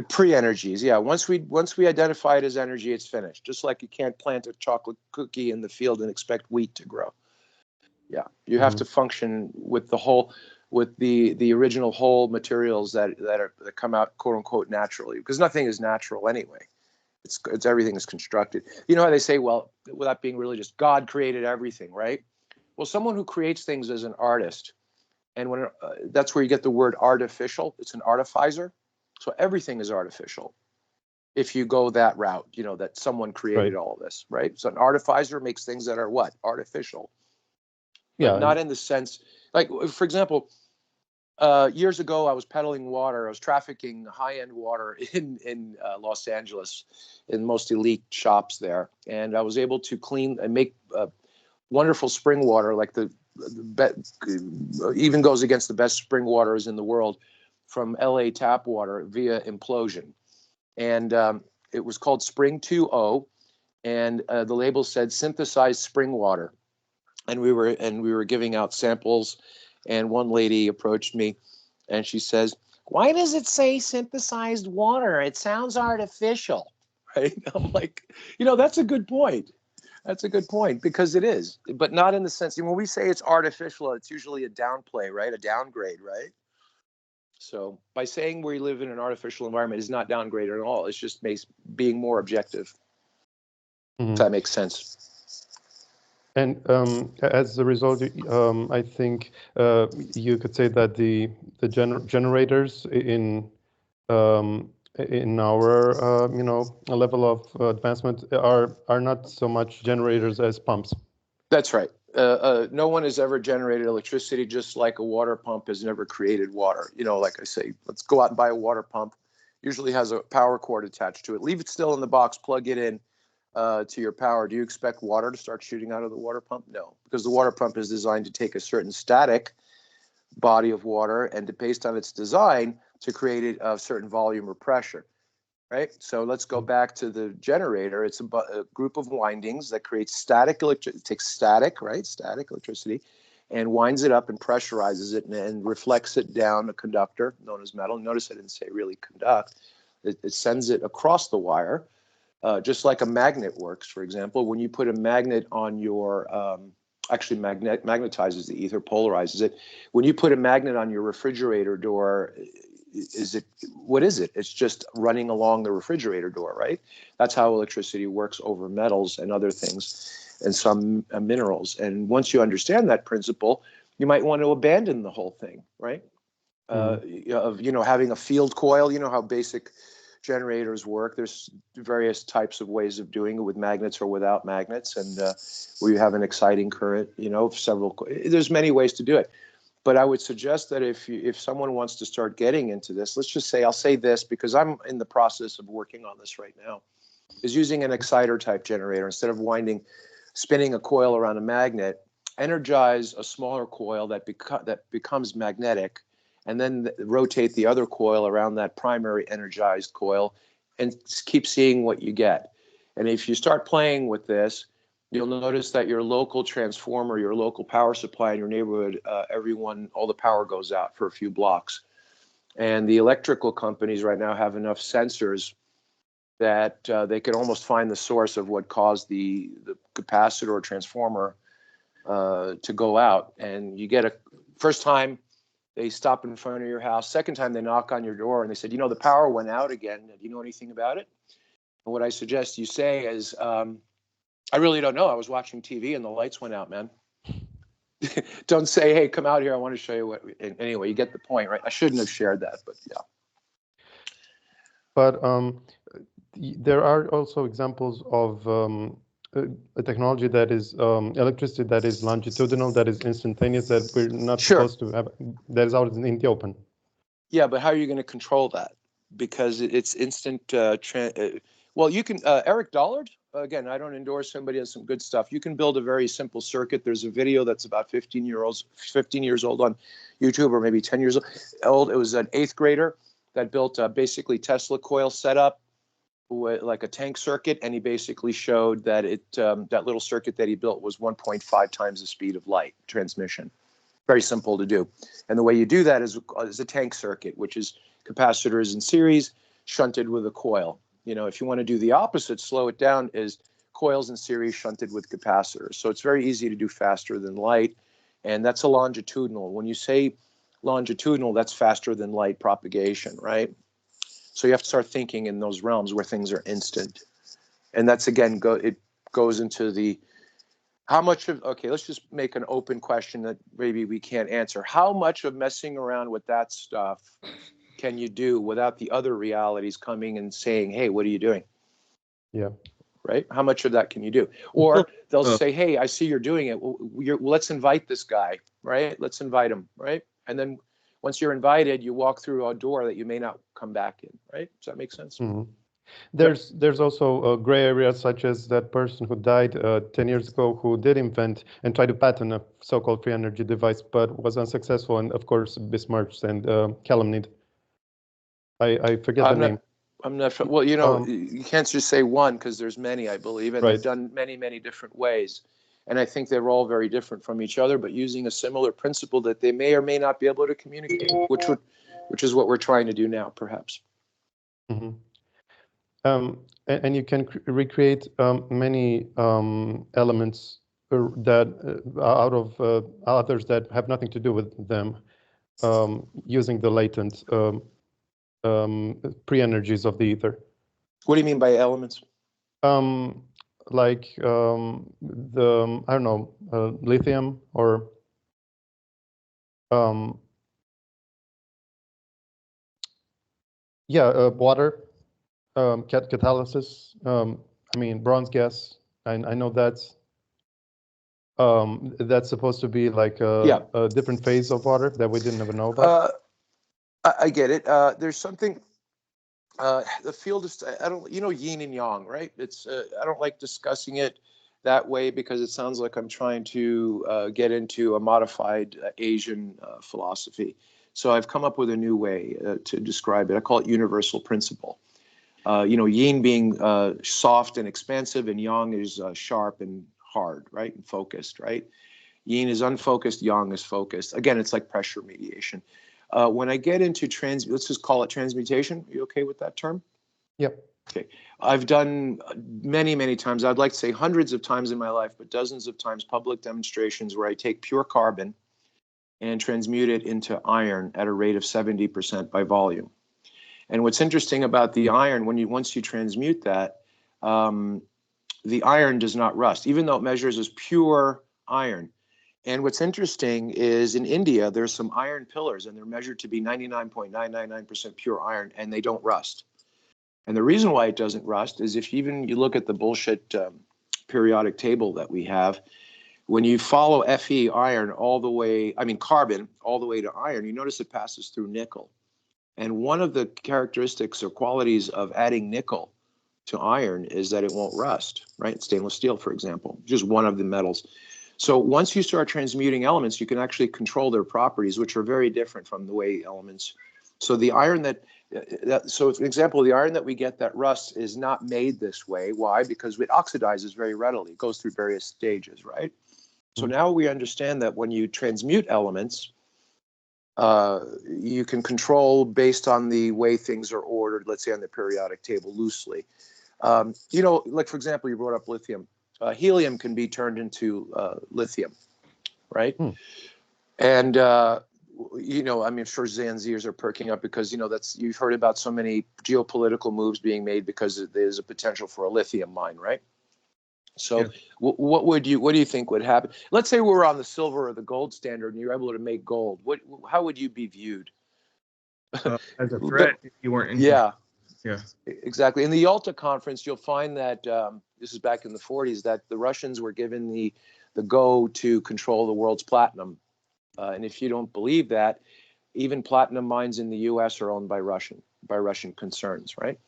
Pre-energies, yeah. Once we identify it as energy, it's finished. Just like you can't plant a chocolate cookie in the field and expect wheat to grow. Yeah, you have to function with the original whole materials that come out quote unquote naturally, because nothing is natural anyway. It's everything is constructed. You know how they say, well, without being religious, God created everything, right? Well, someone who creates things is an artist, and when that's where you get the word artificial. It's an artificer. So everything is artificial if you go that route, that someone created right, all this, right? So an artificer makes things that are what? Artificial, but yeah, not and in the sense, like, for example, years ago, I was peddling water. I was trafficking high-end water in Los Angeles, in most elite shops there, and I was able to clean and make wonderful spring water, like even goes against the best spring waters in the world, from LA tap water via implosion, and it was called Spring 2.0, and the label said synthesized spring water, and we were giving out samples, and one lady approached me and she says, "Why does it say synthesized water? It sounds artificial." Right? I'm like, that's a good point. That's a good point, because it is, but not in the sense, when we say it's artificial, it's usually a downplay, right? A downgrade, right? So by saying we live in an artificial environment is not downgraded at all. It's just being more objective. If that makes sense. And as a result, I think you could say that the generators in our level of advancement are not so much generators as pumps. That's right. No one has ever generated electricity, just like a water pump has never created water. Like I say, let's go out and buy a water pump. Usually has a power cord attached to it. Leave it still in the box, plug it in to your power. Do you expect water to start shooting out of the water pump? No, because the water pump is designed to take a certain static body of water and based on its design to create a certain volume or pressure. Right. So let's go back to the generator. It's a group of windings that creates static electricity. It takes static, right? Static electricity, and winds it up and pressurizes it and reflects it down a conductor known as metal. Notice I didn't say really conduct. It sends it across the wire, just like a magnet works. For example, when you put a magnet on your actually magnetizes the ether, polarizes it. When you put a magnet on your refrigerator door, what is it? It's just running along the refrigerator door, right? That's how electricity works over metals and other things and some minerals. And once you understand that principle, you might want to abandon the whole thing, right? Of having a field coil. You know how basic generators work. There's various types of ways of doing it, with magnets or without magnets, and where you have an exciting current. There's many ways to do it. But I would suggest that if someone wants to start getting into this, let's just say, I'll say this because I'm in the process of working on this right now, is using an exciter type generator. Instead of spinning a coil around a magnet, energize a smaller coil that becomes magnetic, and then rotate the other coil around that primary energized coil and keep seeing what you get. And if you start playing with this, you'll notice that your local transformer, your local power supply in your neighborhood, all the power goes out for a few blocks. And the electrical companies right now have enough sensors that they can almost find the source of what caused the capacitor or transformer to go out. And you get first time they stop in front of your house. Second time they knock on your door and they said, the power went out again. Do you know anything about it? And what I suggest you say is, I really don't know. I was watching TV and the lights went out, man. Don't say, hey, come out here. I want to show you what. Anyway, you get the point, right? I shouldn't have shared that, but yeah. But there are also examples of a technology that is electricity that is longitudinal, that is instantaneous, that we're not Sure. supposed to have, that is out in the open. Yeah, but how are you going to control that? Because it's instant. Well, you can. Eric Dollard. Again, I don't endorse him, but he has some good stuff. You can build a very simple circuit. There's a video that's about 15 years old on YouTube, or maybe 10 years old. It was an 8th grader that built basically Tesla coil setup with like a tank circuit, and he basically showed that that little circuit that he built was 1.5 times the speed of light transmission. Very simple to do. And the way you do that is a tank circuit, which is capacitors in series shunted with a coil. If you want to do the opposite, slow it down, is coils in series shunted with capacitors. So it's very easy to do faster than light. And that's a longitudinal. When you say longitudinal, that's faster than light propagation, right? So you have to start thinking in those realms where things are instant. And that's, again, it goes into the how much of, okay, let's just make an open question that maybe we can't answer. How much of messing around with that stuff can you do without the other realities coming and saying, hey, what are you doing? Yeah. Right? How much of that can you do? Or they'll say, hey, I see you're doing it. Well, let's invite this guy, right? Let's invite him, right? And then once you're invited, you walk through a door that you may not come back in, right? Does that make sense? Mm-hmm. There's also gray areas such as that person who died 10 years ago who did invent and try to patent a so-called free energy device, but was unsuccessful and, of course, besmirched and calumniated. I forget the name. I'm not sure. Well, you can't just say one because there's many, I believe, and right. they've done many, many different ways. And I think they're all very different from each other, but using a similar principle that they may or may not be able to communicate, which is what we're trying to do now, perhaps. Mm-hmm. And you can recreate many elements that out of others that have nothing to do with them, using the latent pre-energies of the ether. What do you mean by elements? Like the I don't know, lithium or water. Catalysis. I mean, bronze gas. I know that's supposed to be like a different phase of water that we didn't ever know about. I get it. There's something. The field is. I don't. Yin and yang, right? It's. I don't like discussing it that way because it sounds like I'm trying to get into a modified Asian philosophy. So I've come up with a new way to describe it. I call it universal principle. Yin being soft and expansive, and yang is sharp and hard, right? And focused, right? Yin is unfocused, yang is focused. Again, it's like pressure mediation. When I get into let's just call it transmutation. Are you okay with that term? Yep. Okay. I've done many, many times, I'd like to say hundreds of times in my life, but dozens of times, public demonstrations where I take pure carbon and transmute it into iron at a rate of 70% by volume. And what's interesting about the iron, once you transmute that, the iron does not rust, even though it measures as pure iron. And what's interesting is in India, there's some iron pillars, and they're measured to be 99.999% pure iron, and they don't rust. And the reason why it doesn't rust is if you look at the bullshit periodic table that we have, when you follow Fe carbon all the way to iron, you notice it passes through nickel. And one of the characteristics or qualities of adding nickel to iron is that it won't rust, right? Stainless steel, for example, just one of the metals. So once you start transmuting elements, you can actually control their properties, which are very different from the way elements. So the iron so for example, the iron that we get that rusts is not made this way. Why? Because it oxidizes very readily. It goes through various stages, right? So now we understand that when you transmute elements, you can control based on the way things are ordered, let's say on the periodic table loosely. Like for example, you brought up lithium. Helium can be turned into lithium, right? And I'm sure Zan's ears are perking up because you've heard about so many geopolitical moves being made because there's a potential for a lithium mine, right? So, what do you think would happen? Let's say we're on the silver or the gold standard, and you're able to make gold. How would you be viewed? As a threat, if you weren't in Yeah. Yeah. Exactly. In the Yalta conference, you'll find that this is back in the 40s, that the Russians were given the go to control the world's platinum. And if you don't believe that, even platinum mines in the U.S. are owned by Russian concerns, right?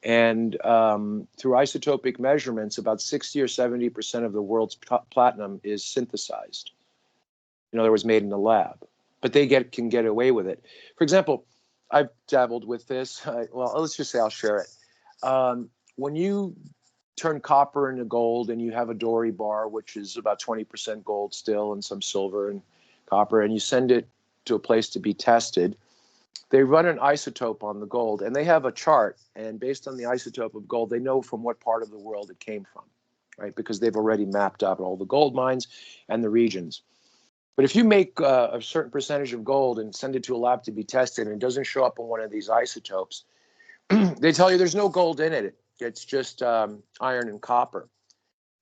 And through isotopic measurements, about 60 or 70% of the world's platinum is synthesized. In other words, made in the lab. But they can get away with it. For example, I've dabbled with this. Well, let's just say I'll share it. When you turn copper into gold and you have a Dory bar, which is about 20% gold still and some silver and copper, and you send it to a place to be tested, they run an isotope on the gold and they have a chart. And based on the isotope of gold, they know from what part of the world it came from, right? Because they've already mapped out all the gold mines and the regions. But if you make a certain percentage of gold and send it to a lab to be tested and it doesn't show up on one of these isotopes, they tell you there's no gold in it. It's just iron and copper.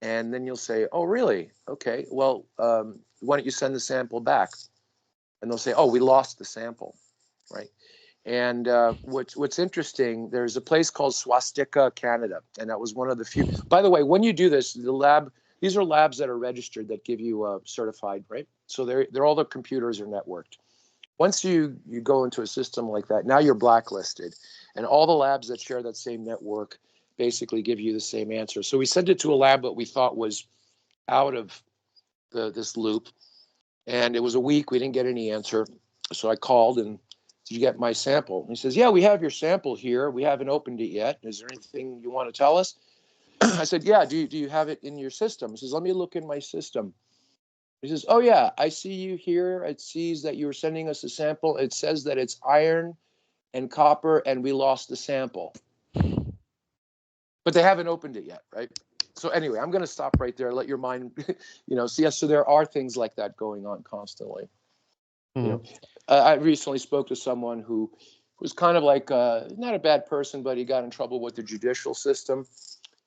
And then you'll say, oh, really? Okay, well, why don't you send the sample back? And they'll say, oh, we lost the sample, right? And what's interesting, there's a place called Swastika, Canada, and that was one of the few. By the way, when you do this, these are labs that are registered that give you certified, right? So they're all the computers are networked. Once you go into a system like that, now you're blacklisted, and all the labs that share that same network basically give you the same answer. So we sent it to a lab that we thought was out of this loop, and it was a week. We didn't get any answer. So I called and, did you get my sample? And he says, yeah, we have your sample here. We haven't opened it yet. Is there anything you want to tell us? I said, yeah, do you have it in your system? He says, let me look in my system. He says, oh, yeah, I see you here. It sees that you were sending us a sample. It says that it's iron and copper, and we lost the sample. But they haven't opened it yet, right? So anyway, I'm going to stop right there. Let your mind, see. So there are things like that going on constantly. Mhm. I recently spoke to someone who was kind of like not a bad person, but he got in trouble with the judicial system,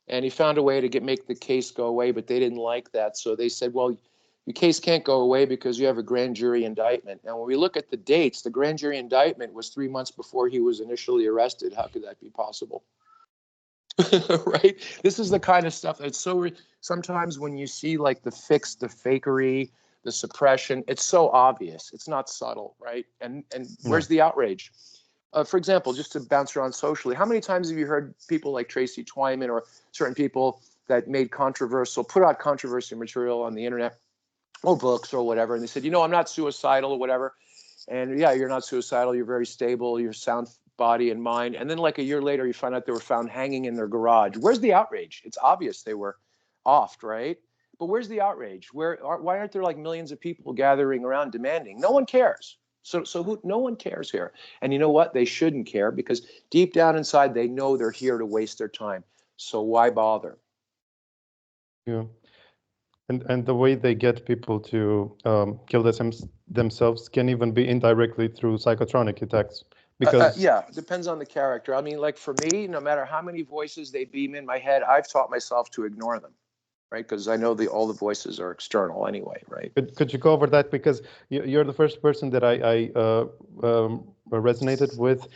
and he found a way to make the case go away, but they didn't like that. So they said, well, your case can't go away because you have a grand jury indictment. And when we look at the dates, the grand jury indictment was 3 months before he was initially arrested. How could that be possible? Right? This is the kind of stuff that's sometimes when you see like the fakery, the suppression, it's so obvious. It's not subtle, right? And where's the outrage? For example, just to bounce around socially, how many times have you heard people like Tracy Twyman or certain people that put out controversial material on the internet or books or whatever, and they said, I'm not suicidal or whatever. And yeah, you're not suicidal. You're very stable. You're sound body and mind. And then like a year later, you find out they were found hanging in their garage. Where's the outrage? It's obvious they were offed, right? But where's the outrage? Why aren't there like millions of people gathering around demanding? No one cares. No one cares here. And you know what? They shouldn't care because deep down inside, they know they're here to waste their time. So why bother? Yeah. And the way they get people to kill themselves can even be indirectly through psychotronic attacks. Because yeah, depends on the character. I mean, like for me, no matter how many voices they beam in my head, I've taught myself to ignore them, right? Because I know all the voices are external anyway, right? could you go over that? Because you're the first person that I resonated with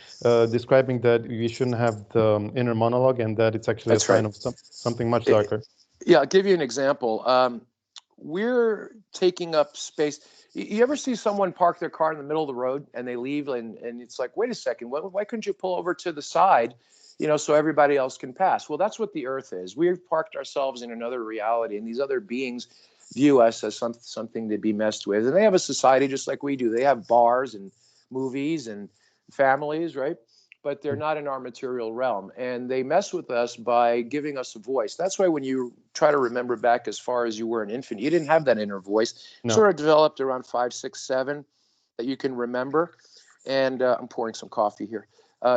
describing that you shouldn't have the inner monologue and that it's actually a That's right. sign of something much darker. Yeah, I'll give you an example. We're taking up space. You ever see someone park their car in the middle of the road and they leave and it's like, wait a second, why couldn't you pull over to the side, so everybody else can pass? Well, that's what the earth is. We've parked ourselves in another reality, and these other beings view us as something to be messed with. And they have a society just like we do. They have bars and movies and families, right? But they're not in our material realm. And they mess with us by giving us a voice. That's why when you try to remember back as far as you were an infant, you didn't have that inner voice. No. Sort of developed around 5, 6, 7 that you can remember. And I'm pouring some coffee here.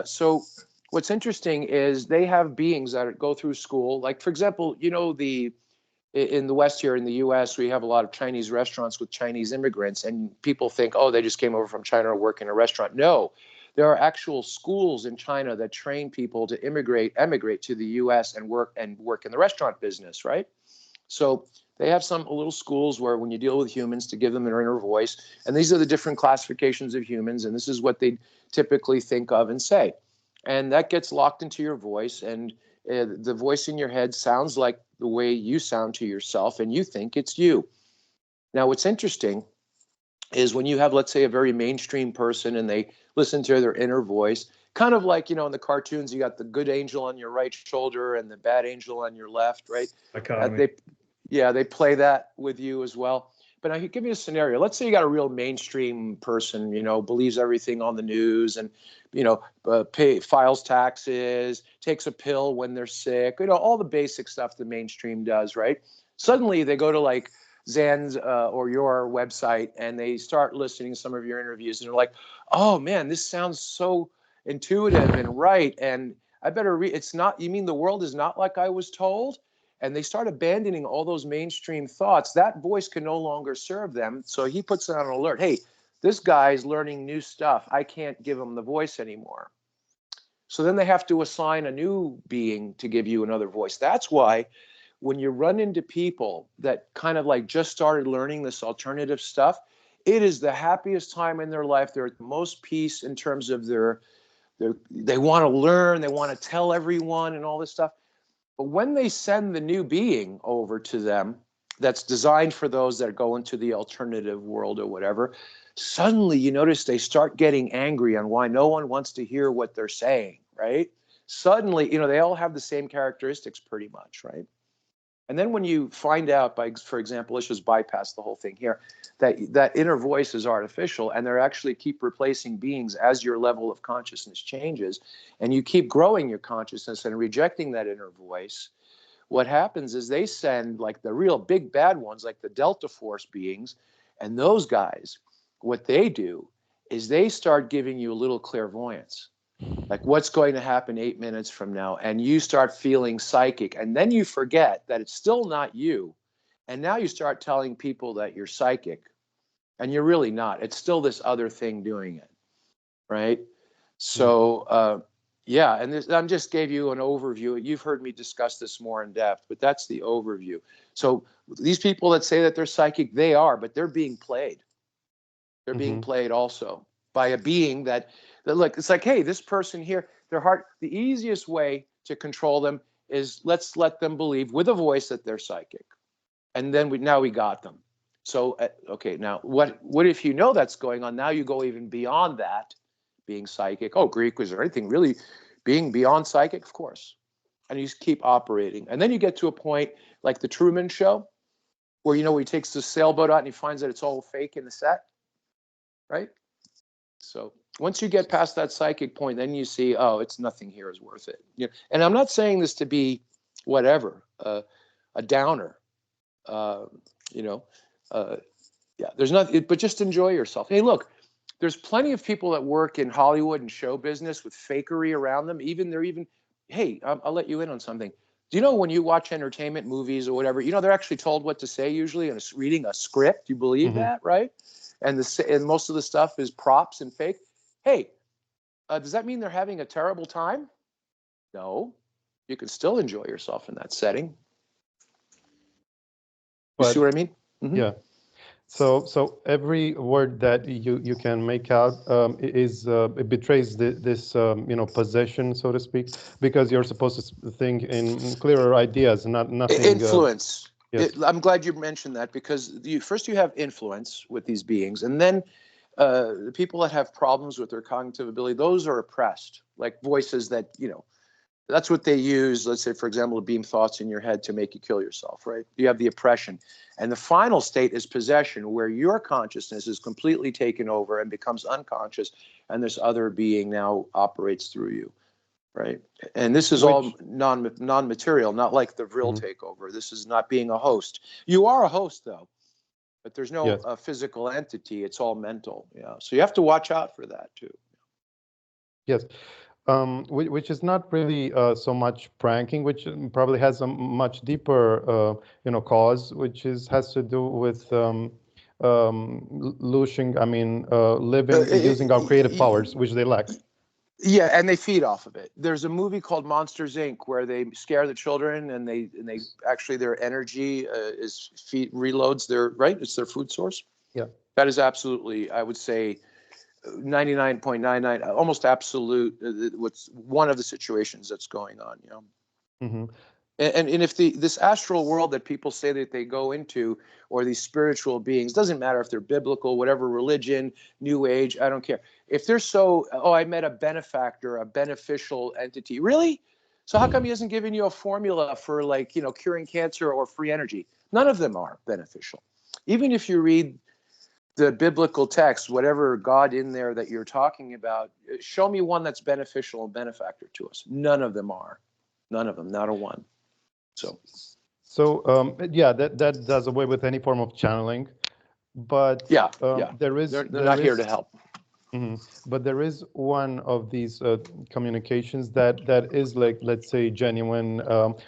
So what's interesting is they have beings that go through school. Like, for example, in the West here in the U.S., we have a lot of Chinese restaurants with Chinese immigrants, and people think, oh, they just came over from China or work in a restaurant. No, there are actual schools in China that train people to emigrate to the U.S. and work in the restaurant business, right? So they have some little schools where when you deal with humans to give them an inner voice, and these are the different classifications of humans, and this is what they typically think of and say. and that gets locked into your voice, and the voice in your head sounds like the way you sound to yourself, and you think it's you. Now, what's interesting is when you have, let's say, a very mainstream person and they listen to their inner voice, kind of like, in the cartoons, you got the good angel on your right shoulder and the bad angel on your left, right? Dichotomy. They play that with you as well. But now, give me a scenario. Let's say you got a real mainstream person, believes everything on the news, and files taxes, takes a pill when they're sick, all the basic stuff the mainstream does, right? Suddenly they go to like Zan's or your website, and they start listening to some of your interviews, and they're like, "Oh man, this sounds so intuitive and right, and I better read. It's not. You mean the world is not like I was told?" And they start abandoning all those mainstream thoughts. That voice can no longer serve them. So he puts out an alert. Hey, this guy's learning new stuff. I can't give him the voice anymore. So then they have to assign a new being to give you another voice. That's why when you run into people that kind of like just started learning this alternative stuff, it is the happiest time in their life. They're at the most peace in terms of they want to learn, they want to tell everyone and all this stuff. But when they send the new being over to them that's designed for those that go into the alternative world or whatever, suddenly you notice they start getting angry on why no one wants to hear what they're saying, right? Suddenly, they all have the same characteristics pretty much, right? And then when you find out, for example, let's just bypass the whole thing here, that inner voice is artificial, and they're actually keep replacing beings as your level of consciousness changes, and you keep growing your consciousness and rejecting that inner voice. What happens is they send like the real big bad ones, like the Delta Force beings, and those guys, what they do is they start giving you a little clairvoyance, like what's going to happen 8 minutes from now, and you start feeling psychic, and then you forget that it's still not you, and now you start telling people that you're psychic, and you're really not. It's still this other thing doing it, right? So yeah, and I'm just gave you an overview. You've heard me discuss this more in depth, but that's the overview. So these people that say that they're psychic, they are, but they're being played. They're being played also by a being that look, it's like, hey, this person here, their heart, the easiest way to control them is let's let them believe with a voice that they're psychic. And then we got them. So, okay, now what if you know that's going on? Now you go even beyond that, being psychic. Oh, Greek, was there anything really being beyond psychic? Of course. And you just keep operating. And then you get to a point like the Truman Show, where, where he takes the sailboat out and he finds that it's all fake in the set, right? So once you get past that psychic point, then you see, oh, it's nothing here is worth it. And I'm not saying this to be whatever, a downer, you know, yeah, there's nothing, but just enjoy yourself. Hey, look, there's plenty of people that work in Hollywood and show business with fakery around them. Hey, I'll let you in on something. Do you know when you watch entertainment movies or whatever, they're actually told what to say usually and reading a script. You believe that, right? And most of the stuff is props and fake. Hey, does that mean they're having a terrible time? No, you can still enjoy yourself in that setting. You see what I mean? Mm-hmm. Yeah. So every word that you can make out it betrays this possession, so to speak, because you're supposed to think in clearer ideas, nothing. Influence. Yes. I'm glad you mentioned that, because first you have influence with these beings, and then the people that have problems with their cognitive ability, those are oppressed, like voices that that's what they use, let's say, for example, to beam thoughts in your head to make you kill yourself, right? You have the oppression. And the final state is possession, where your consciousness is completely taken over and becomes unconscious, and this other being now operates through you, right? And this is all non-material, not like the vril takeover. This is not being a host. You are a host, though, but there's no physical entity. It's all mental. Yeah. So you have to watch out for that, too. Yes. Which is not really so much pranking, which probably has a much deeper, cause, which has to do with losing. I mean, living using our creative powers, which they lack. Yeah, and they feed off of it. There's a movie called Monsters Inc. where they scare the children, and they actually their energy reloads their right. It's their food source. Yeah, that is absolutely, I would say, 99.99, almost absolute. What's one of the situations that's going on, you know. Mm-hmm. And if this astral world that people say that they go into, or these spiritual beings, doesn't matter if they're biblical, whatever religion, new age, I don't care. If they're so, oh, I met a benefactor, a beneficial entity. Really? So how come he hasn't given you a formula for, like, you know, curing cancer or free energy? None of them are beneficial. Even if you read the biblical text, whatever God in there that you're talking about, show me one that's beneficial and benefactor to us. None of them are. None of them, not a one. So yeah, that does away with any form of channeling, but Yeah, there they're is not here to help. Mhm. But there is one of these communications that is, like, let's say, genuine,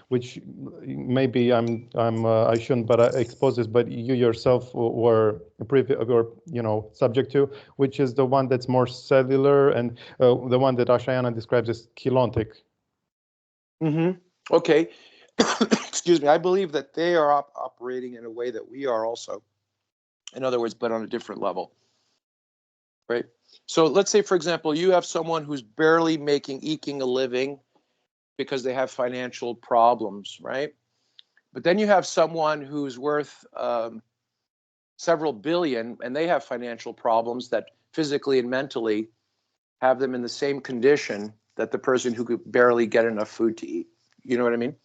which maybe I shouldn't, but I expose this, but you yourself were privy or subject to, which is the one that's more cellular, and the one that Ashayana describes as chelontic. Mm-hmm. Okay. Excuse me. I believe that they are operating in a way that we are also. In other words, but on a different level. Right. So let's say, for example, you have someone who's barely eking a living because they have financial problems, right? But then you have someone who's worth several billion, and they have financial problems that physically and mentally have them in the same condition that the person who could barely get enough food to eat. You know what I mean?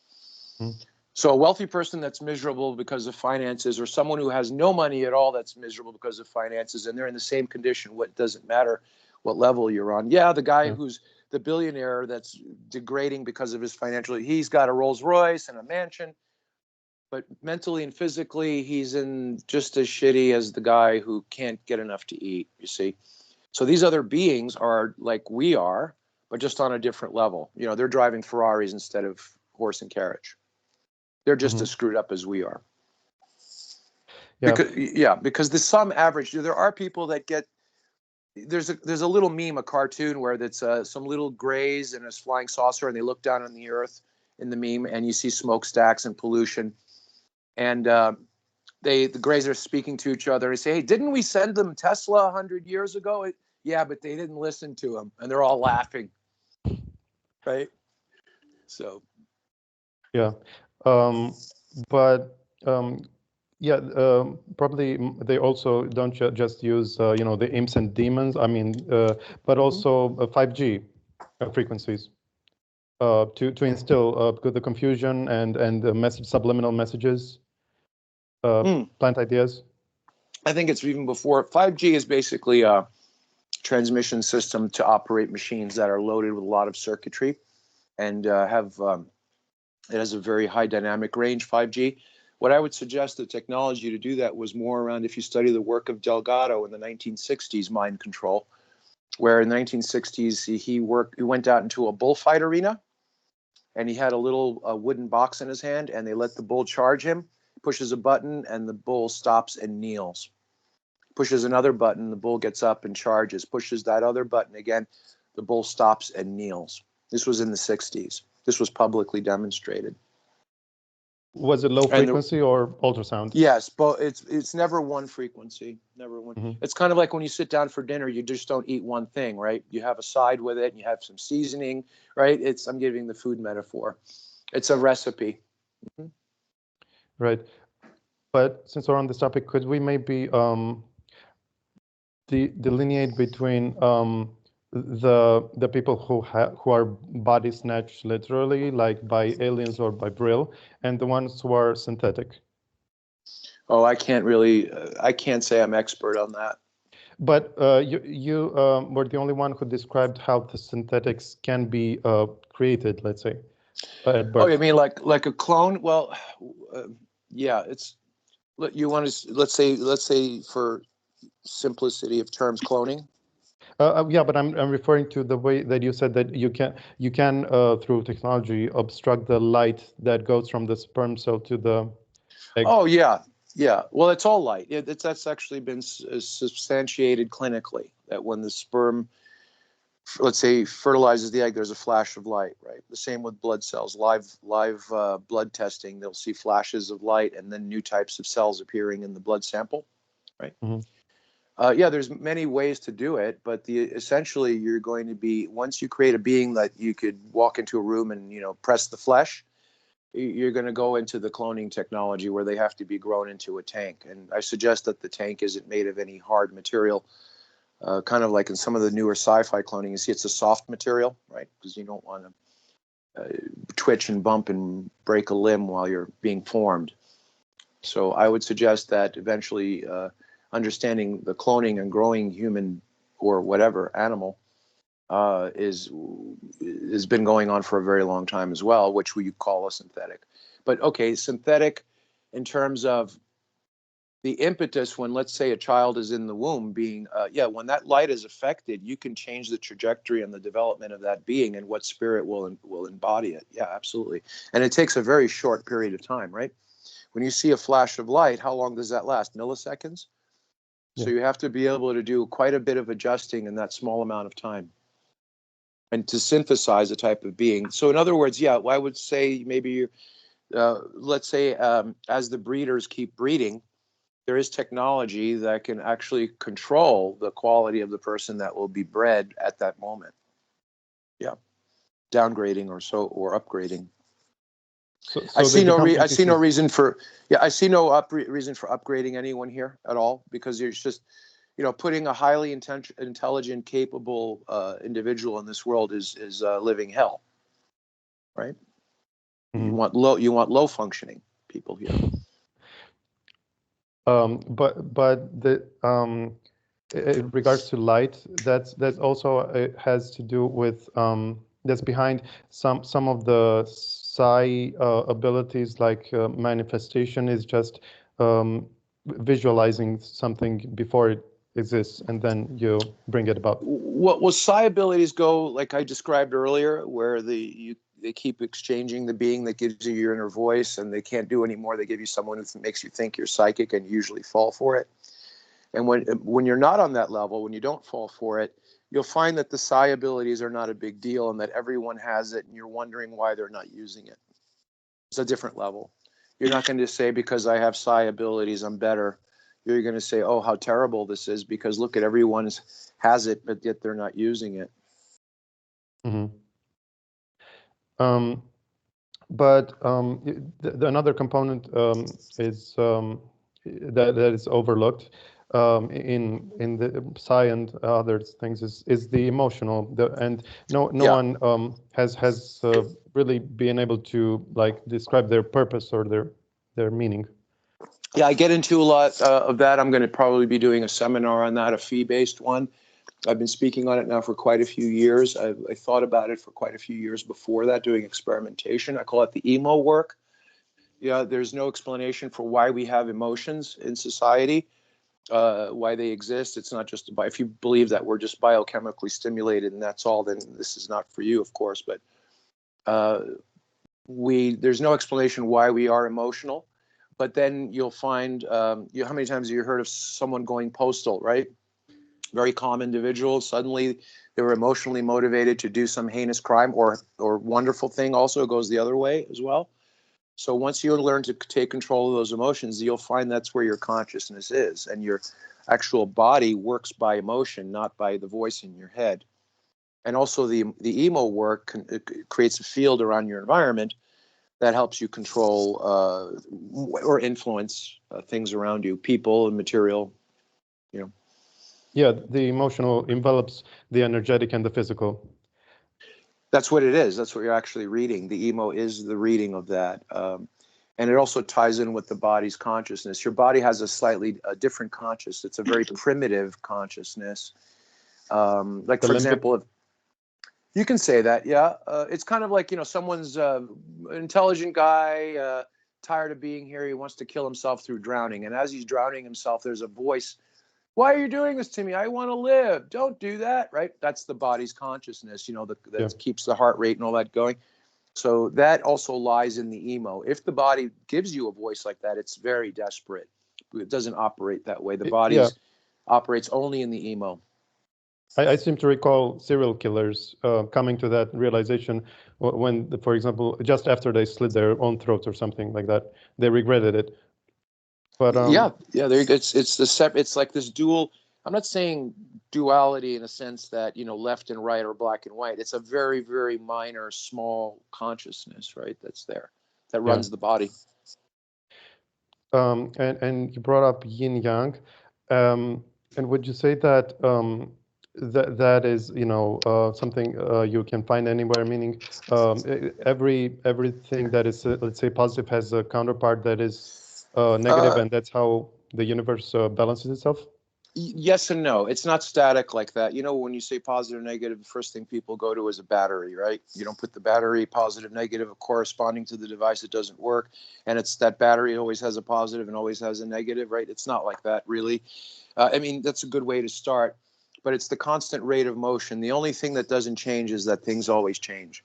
Mm. So a wealthy person that's miserable because of finances, or someone who has no money at all that's miserable because of finances, and they're in the same condition, what doesn't matter what level you're on. Yeah, the guy who's the billionaire that's degrading because of his financial, he's got a Rolls Royce and a mansion, but mentally and physically, he's in just as shitty as the guy who can't get enough to eat, you see. So these other beings are like we are, but just on a different level. You know, they're driving Ferraris instead of horse and carriage. They're just as screwed up as we are. Yeah. Because the sum average, there are people that get, there's a little meme, a cartoon where that's some little grays in a flying saucer, and they look down on the earth in the meme, and you see smokestacks and pollution. And the grays are speaking to each other and say, hey, didn't we send them Tesla 100 years ago? Yeah, but they didn't listen to them, and they're all laughing. Right? So. Yeah. But yeah, probably they also don't just use the imps and demons. I mean, but also 5G frequencies to instill the confusion and subliminal messages, plant ideas. I think it's even before 5G is basically a transmission system to operate machines that are loaded with a lot of circuitry and it has a very high dynamic range. 5G. What I would suggest the technology to do that was more around, if you study the work of Delgado in the 1960s, mind control, where in the 1960s he went out into a bullfight arena, and he had a little wooden box in his hand, and they let the bull charge him, pushes a button, and the bull stops and kneels. Pushes another button, the bull gets up and charges. Pushes that other button again, the bull stops and kneels. This was in the 60s. This was publicly demonstrated. Was it low frequency or ultrasound? Yes, but it's never one frequency, never one. Mm-hmm. It's kind of like when you sit down for dinner, you just don't eat one thing, right? You have a side with it, and you have some seasoning, right? I'm giving the food metaphor. It's a recipe. Mm-hmm. Right. But since we're on this topic, could we maybe delineate between the people who are body snatched literally, like by aliens or by Brill, and the ones who are synthetic? Oh, I can't say I'm expert on that. But you were the only one who described how the synthetics can be created, let's say, at birth. Oh, you mean like a clone? Well, yeah, let's say for simplicity of terms, cloning. Yeah, but I'm referring to the way that you said that you can through technology obstruct the light that goes from the sperm cell to the egg. Oh yeah. Well, it's all light. That's actually been substantiated clinically, that when the sperm, let's say, fertilizes the egg, there's a flash of light, right? The same with blood cells. Live blood testing, they'll see flashes of light and then new types of cells appearing in the blood sample, right? Mm-hmm. Yeah, there's many ways to do it, but essentially you're going to be, once you create a being that you could walk into a room and, you know, press the flesh, you're going to go into the cloning technology where they have to be grown into a tank. And I suggest that the tank isn't made of any hard material, kind of like in some of the newer sci-fi cloning. You see, it's a soft material, right? Because you don't want to twitch and bump and break a limb while you're being formed. So I would suggest that eventually understanding the cloning and growing human or whatever animal has been going on for a very long time as well, which we call a synthetic. But okay, synthetic in terms of the impetus when, let's say, a child is in the womb being, when that light is affected, you can change the trajectory and the development of that being and what spirit will embody it. Yeah, absolutely. And it takes a very short period of time, right? When you see a flash of light, how long does that last? Milliseconds? Yeah. So you have to be able to do quite a bit of adjusting in that small amount of time and to synthesize a type of being. So in other words, yeah, I would say maybe, let's say, as the breeders keep breeding, there is technology that can actually control the quality of the person that will be bred at that moment. Yeah, downgrading or upgrading. So I they see no become reason for reason for upgrading anyone here at all, because there's just, you know, putting a highly intelligent, capable individual in this world is living hell, right? Mhm. You want low functioning people here. But the in regards to light, that's also has to do with that's behind some of the psi abilities, like manifestation is just visualizing something before it exists, and then you bring it about. Well, psi abilities go like I described earlier, where they keep exchanging the being that gives you your inner voice, and they can't do anymore. They give you someone who makes you think you're psychic, and usually fall for it. And when you're not on that level, when you don't fall for it, you'll find that the psi abilities are not a big deal, and that everyone has it, and you're wondering why they're not using it. It's a different level. You're not going to say, because I have psi abilities, I'm better. You're going to say, oh, how terrible this is, because look at everyone has it, but yet they're not using it. Mm-hmm. But another component is that is overlooked in the psi and other things is the emotional. And no Yeah. one has really been able to like describe their purpose or their meaning. Yeah, I get into a lot of that. I'm going to probably be doing a seminar on that, a fee-based one. I've been speaking on it now for quite a few years. I thought about it for quite a few years before that, doing experimentation. I call it the emo work. Yeah, there's no explanation for why we have emotions in society, why they exist. It's not just if you believe that we're just biochemically stimulated and that's all, then this is not for you, of course. But there's no explanation why we are emotional. But then you'll find, how many times have you heard of someone going postal, right? Very calm individual. Suddenly they were emotionally motivated to do some heinous crime or wonderful thing. Also goes the other way as well. So once you learn to take control of those emotions, you'll find that's where your consciousness is, and your actual body works by emotion, not by the voice in your head. And also the emo work creates a field around your environment that helps you control or influence things around you, people and material, you know. Yeah, the emotional envelops the energetic and the physical. That's what it is. That's what you're actually reading. The emo is the reading of that. And it also ties in with the body's consciousness. Your body has a different consciousness. It's a very primitive consciousness. Like, The for limbic. example, if you can say that, yeah. It's kind of like, you know, someone's an intelligent guy, tired of being here. He wants to kill himself through drowning. And as he's drowning himself, there's a voice. Why are you doing this to me? I want to live. Don't do that, right? That's the body's consciousness, you know, that keeps the heart rate and all that going. So that also lies in the emo. If the body gives you a voice like that, it's very desperate. It doesn't operate that way. The body operates only in the emo. I seem to recall serial killers coming to that realization when, for example, just after they slit their own throats or something like that, they regretted it. But Yeah. There, it's like this dual. I'm not saying duality in a sense that, left and right or black and white. It's a very, very minor, small consciousness, right? That's there, that Yeah. runs the body. And you brought up yin yang, and would you say that that is something you can find anywhere? Meaning, everything that is let's say positive has a counterpart that is negative, and that's how the universe balances itself. Yes and no. It's not static like that. When you say positive, negative, the first thing people go to is a battery, right? You don't put the battery positive, negative corresponding to the device. It doesn't work. And it's that battery always has a positive and always has a negative, right? It's not like that, really. I mean, that's a good way to start, but it's the constant rate of motion. The only thing that doesn't change is that things always change.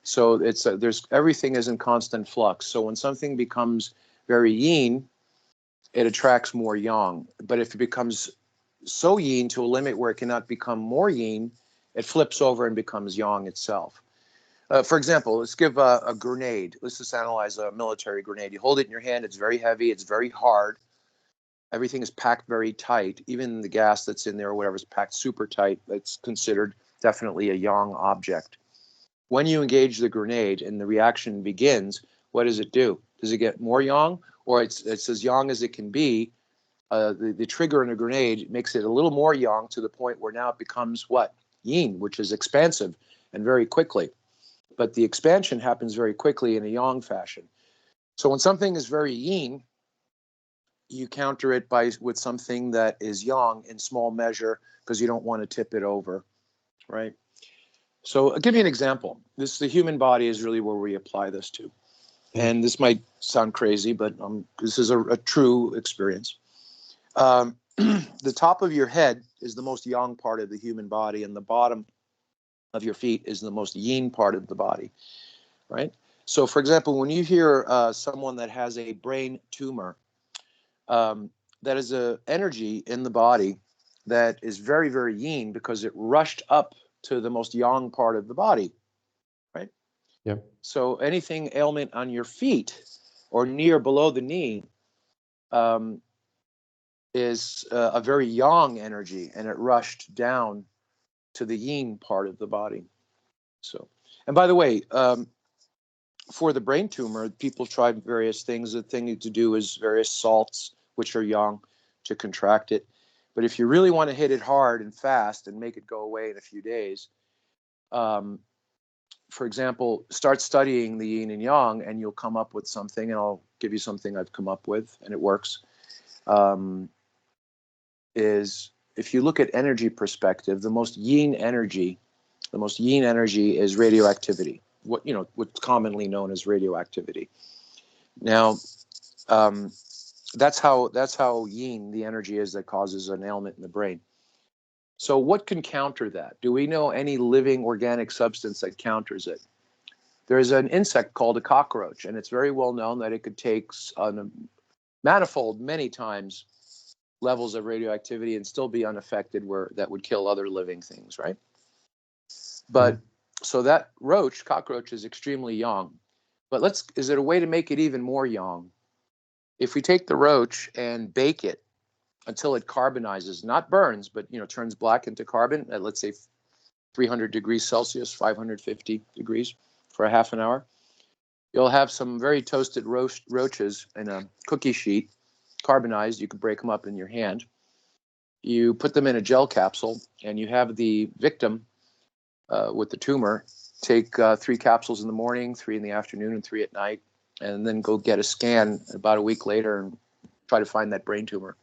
So everything is in constant flux. So when something becomes very yin, it attracts more yang. But if it becomes so yin to a limit where it cannot become more yin, it flips over and becomes yang itself. For example, let's give a grenade. Let's just analyze a military grenade. You hold it in your hand. It's very heavy. It's very hard. Everything is packed very tight. Even the gas that's in there or whatever is packed super tight. It's considered definitely a yang object. When you engage the grenade and the reaction begins, what does it do? Does it get more yang, or it's as yang as it can be? The trigger in a grenade makes it a little more yang to the point where now it becomes what? Yin, which is expansive and very quickly. But the expansion happens very quickly in a yang fashion. So when something is very yin, you counter it with something that is yang in small measure because you don't want to tip it over, right? So I'll give you an example. The human body is really where we apply this to. And this might sound crazy, but this is a true experience. The top of your head is the most yang part of the human body, and the bottom of your feet is the most yin part of the body, right? So, for example, when you hear someone that has a brain tumor, that is an energy in the body that is very, very yin because it rushed up to the most yang part of the body, right? Yeah. So anything ailment on your feet or near below the knee is a very yang energy, and it rushed down to the yin part of the body. So, and by the way, for the brain tumor, people tried various things. The thing to do is various salts, which are yang, to contract it. But if you really want to hit it hard and fast and make it go away in a few days, for example, start studying the yin and yang, and you'll come up with something. And I'll give you something I've come up with, and it works. Is if you look at energy perspective, the most yin energy is radioactivity. What's commonly known as radioactivity. Now, that's how yin the energy is that causes an ailment in the brain. So what can counter that? Do we know any living organic substance that counters it? There's an insect called a cockroach, and it's very well known that it could take manifold, many times, levels of radioactivity and still be unaffected, where that would kill other living things, right? But so that cockroach is extremely yang. But is it a way to make it even more yang? If we take the roach and bake it until it carbonizes, not burns, but turns black into carbon at, let's say, 300 degrees Celsius, 550 degrees for a half an hour, you'll have some very toasted roaches in a cookie sheet, carbonized. You could break them up in your hand. You put them in a gel capsule, and you have the victim with the tumor take 3 capsules in the morning, 3 in the afternoon, and 3 at night, and then go get a scan about a week later and try to find that brain tumor.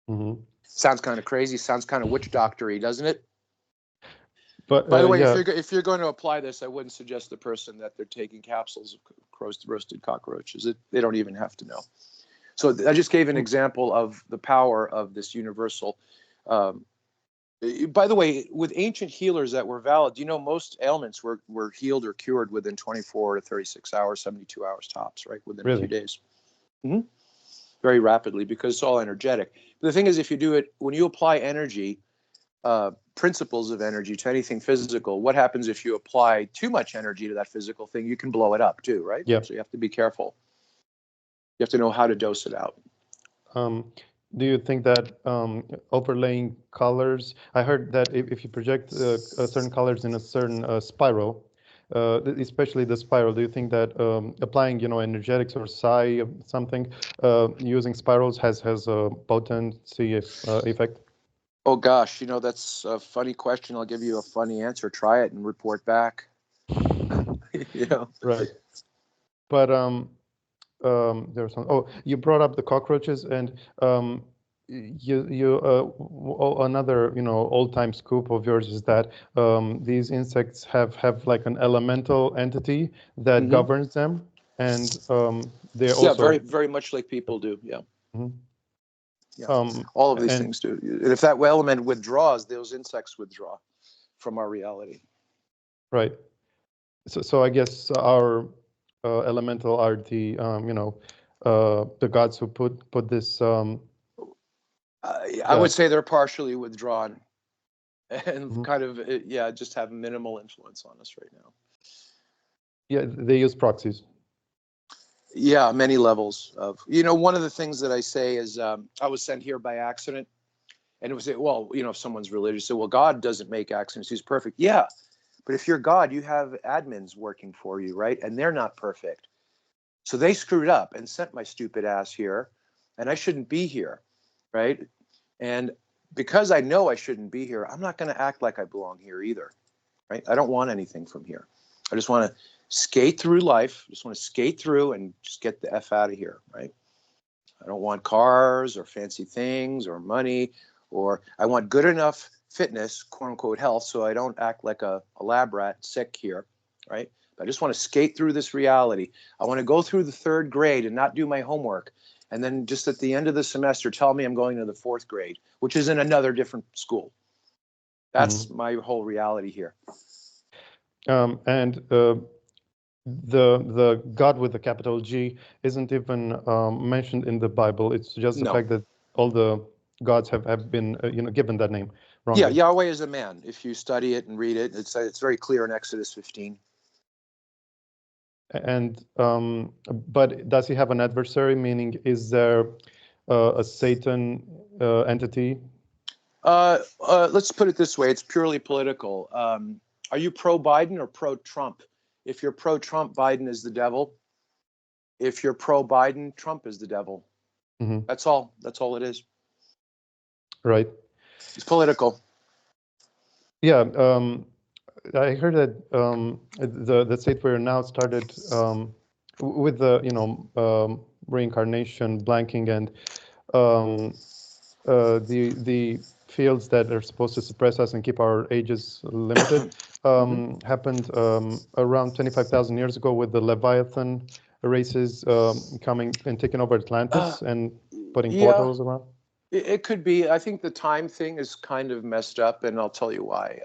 Mm-hmm. Sounds kind of crazy. Sounds kind of witch doctor-y, doesn't it? But by the way, yeah. if you're going to apply this, I wouldn't suggest the person that they're taking capsules of roasted cockroaches. They don't even have to know. So I just gave an example of the power of this universal. By the way, with ancient healers that were valid, most ailments were healed or cured within 24 to 36 hours, 72 hours tops, right? Within a few days. Mm-hmm. Very rapidly, because it's all energetic. But the thing is, if you do it, when you apply energy, principles of energy to anything physical, what happens if you apply too much energy to that physical thing? You can blow it up too, right? Yeah. So you have to be careful. You have to know how to dose it out. do you think that overlaying colors? I heard that if you project certain colors in a certain spiral, especially the spiral, do you think that applying, energetics or psi of something using spirals has a potency effect? Oh gosh, that's a funny question. I'll give you a funny answer. Try it and report back. you know. Right. But there's some. Oh, you brought up the cockroaches, and another old time scoop of yours is that these insects have like an elemental entity that Hmm. governs them, and they Yeah, very also. very much like people do. Yeah, Mhm. yeah. All of these And things do. And if that element withdraws, those insects withdraw from our reality. right. So I guess our elemental are the gods who put this. I Yeah. would say they're partially withdrawn and Mhm. kind of yeah, just have minimal influence on us right now. Yeah, they use proxies. Yeah, many levels of. One of the things that I say is I was sent here by accident, and it was well, if someone's religious, say, well, God doesn't make accidents; He's perfect. Yeah, but if you're God, you have admins working for you, right? And they're not perfect. So they screwed up and sent my stupid ass here, and I shouldn't be here, right? And because I know I shouldn't be here, I'm not going to act like I belong here either, right? I don't want anything from here. I just want to skate through life. Just want to skate through and just get the F out of here, right? I don't want cars or fancy things or money, or I want good enough fitness, quote unquote health, so I don't act like a lab rat sick here, right? I just want to skate through this reality. I want to go through the third grade and not do my homework. And then just at the end of the semester, tell me I'm going to the fourth grade, which is in another different school. That's Mhm. my whole reality here. And the God with the capital G isn't even mentioned in the Bible. It's just the No. fact that all the gods have been given that name Yeah, wrongly. Yahweh is a man. If you study it and read it, it's very clear in Exodus 15. And but does he have an adversary? Meaning, is there a Satan entity? Let's put it this way: it's purely political. Are you pro Biden or pro Trump? If you're pro Trump, Biden is the devil. If you're pro Biden, Trump is the devil. Hmm. That's all. That's all it is. Right. It's political. Yeah. I heard that the state we're now started with the reincarnation blanking and um, the fields that are supposed to suppress us and keep our ages limited Mhm. happened around 25,000 years ago with the Leviathan races coming and taking over Uh, Atlantis and putting yeah, portals around. it could be. I think the time thing is kind of messed up, and I'll tell you why.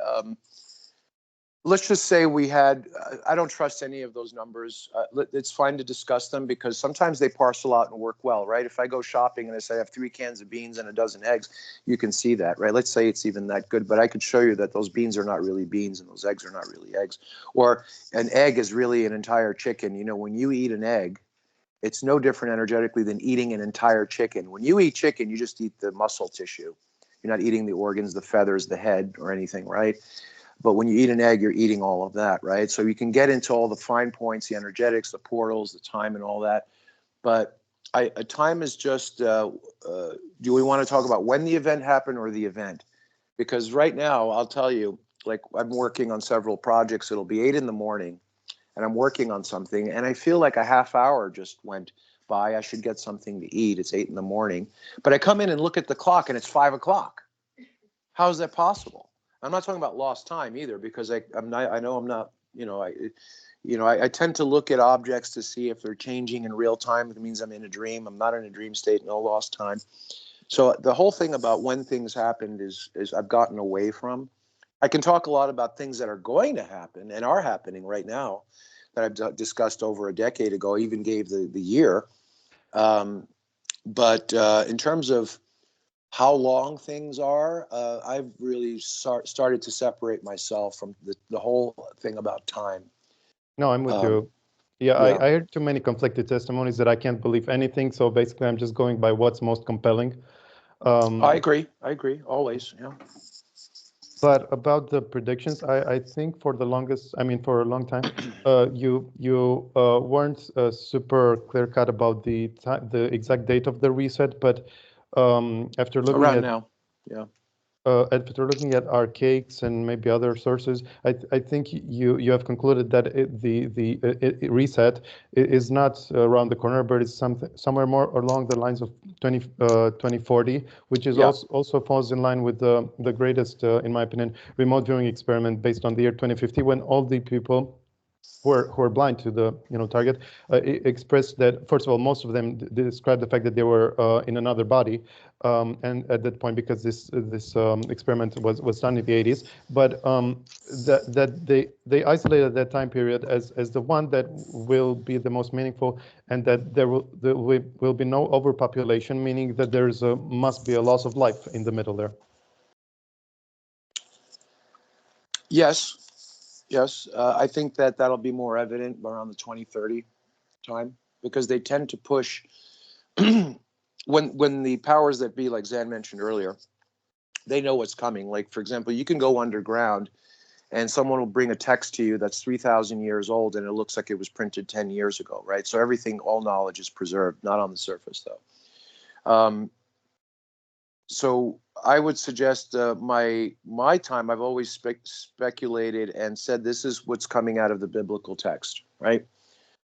Let's just say we had, I don't trust any of those numbers. It's fine to discuss them because sometimes they parcel out and work well, right? If I go shopping and I say I have 3 cans of beans and a dozen eggs, you can see that, right? Let's say it's even that good, but I could show you that those beans are not really beans and those eggs are not really eggs. Or an egg is really an entire chicken. When you eat an egg, it's no different energetically than eating an entire chicken. When you eat chicken, you just eat the muscle tissue. You're not eating the organs, the feathers, the head, or anything, right? But when you eat an egg, you're eating all of that, right? So you can get into all the fine points, the energetics, the portals, the time, and all that. But a time is just, do we want to talk about when the event happened or the event? Because right now, I'll tell you, like I'm working on several projects. It'll be 8 in the morning and I'm working on something. And I feel like a half hour just went by. I should get something to eat. It's 8 in the morning. But I come in and look at the clock and it's 5 o'clock. How is that possible? I'm not talking about lost time either, because I'm not. I know I'm not. I tend to look at objects to see if they're changing in real time. It means I'm in a dream. I'm not in a dream state. No lost time. So the whole thing about when things happened is I've gotten away from. I can talk a lot about things that are going to happen and are happening right now that I've discussed over a decade ago. I even gave the year. Um, but in terms of how long things are, I've really started to separate myself from the whole thing about time. No, I'm with Um, you. Yeah, I, yeah. I heard too many conflicted testimonies that I can't believe anything. So basically, I'm just going by what's most compelling. I agree. Always. Yeah. But about the predictions, I think for the longest, I mean, for a long time, you weren't super clear cut about the exact date of the reset. But after looking Around at now. Yeah. after looking at archaics and maybe other sources, I think you have concluded that the reset is not around the corner, but it's somewhere more along the lines of 2040, which is Yeah. also falls in line with the greatest, in my opinion, remote viewing experiment based on the year 2050, when all the people who are blind to the target expressed that, first of all, most of them described the fact that they were in another body, and at that point, because this experiment was done in the 80s, but that they isolated that time period as the one that will be the most meaningful, and that there will be no overpopulation, meaning that must be a loss of life in the middle there. Yes. Yes. I think that that'll be more evident around the 2030 time, because they tend to push when the powers that be, like Zan mentioned earlier, they know what's coming. Like, for example, you can go underground and someone will bring a text to you that's 3,000 years old and it looks like it was printed 10 years ago, right? So everything, all knowledge is preserved, not on the surface though. So I would suggest my time, I've always speculated and said this is what's coming out of the biblical text, right?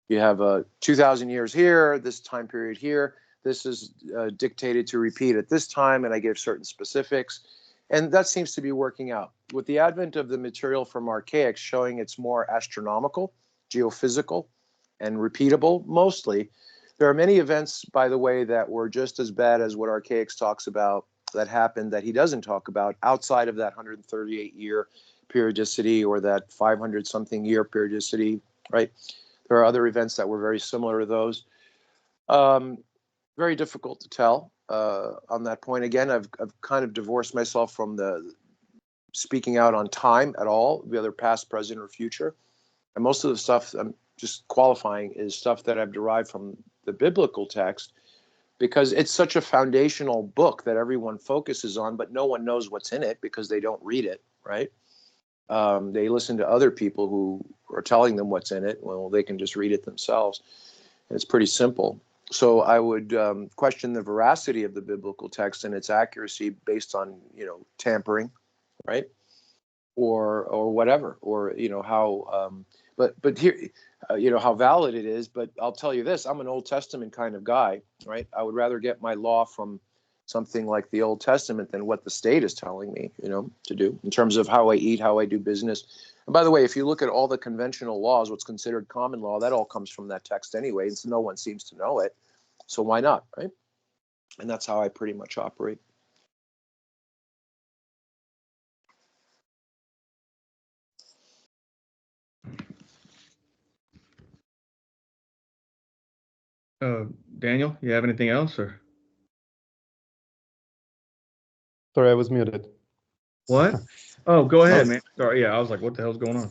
You have 2,000 years here, this time period here. This is dictated to repeat at this time, and I give certain specifics. And that seems to be working out. With the advent of the material from archaics showing it's more astronomical, geophysical, and repeatable, mostly, there are many events, by the way, that were just as bad as what archaics talks about that happened that he doesn't talk about outside of that 138-year periodicity or that 500-something year periodicity, right? There are other events that were very similar to those. Very difficult to tell on that point. Again, I've kind of divorced myself from the speaking out on time at all, whether past, present, or future. And most of the stuff I'm just qualifying is stuff that I've derived from the biblical text, because it's such a foundational book that everyone focuses on, but no one knows what's in it because they don't read it, right? They listen to other people who are telling them what's in it. Well, they can just read it themselves. And it's pretty simple. So I would question the veracity of the biblical text and its accuracy based on, tampering, right? Or whatever, or, how, but here, how valid it is. But I'll tell you this, I'm an Old Testament kind of guy, right? I would rather get my law from something like the Old Testament than what the state is telling me, to do in terms of how I eat, how I do business. And by the way, if you look at all the conventional laws, what's considered common law, that all comes from that text anyway. And so no one seems to know it. So why not, right? And that's how I pretty much operate. Daniel, you have anything else, or Sorry, I was muted. what? Oh, go ahead, Oh. man. Sorry, yeah, I was like, what the hell's going on?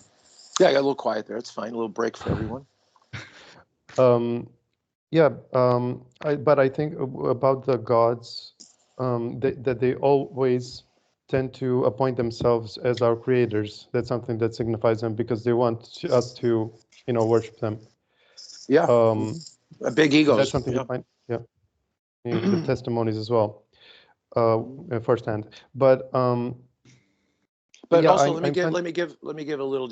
Yeah, I got a little quiet there. It's fine. A little break for everyone. Yeah, but I think about the gods, that they always tend to appoint themselves as our creators. That's something that signifies them because they want us to, worship them. Yeah, a big egos. That's something you find, yeah, in the testimonies as well, firsthand. But yeah, also, let me give a little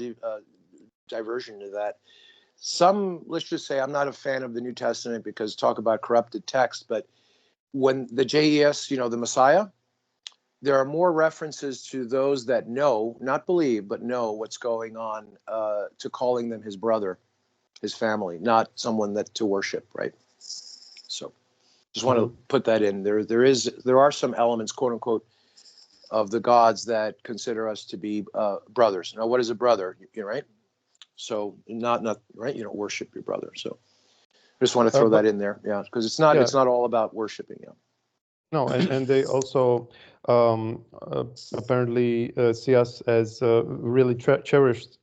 diversion to that. Let's just say, I'm not a fan of the New Testament because talk about corrupted text, but when the JES, the Messiah, there are more references to those that know, not believe, but know what's going on, to calling them his brother, his family, not someone that to worship, right? So just want to put that in there. There are some elements, quote unquote, of the gods that consider us to be brothers. Now, what is a brother? Right? So not right. You don't worship your brother. So I just want to throw that in there, yeah, because it's not all about worshiping. Yeah. No, and they also apparently see us as really cherished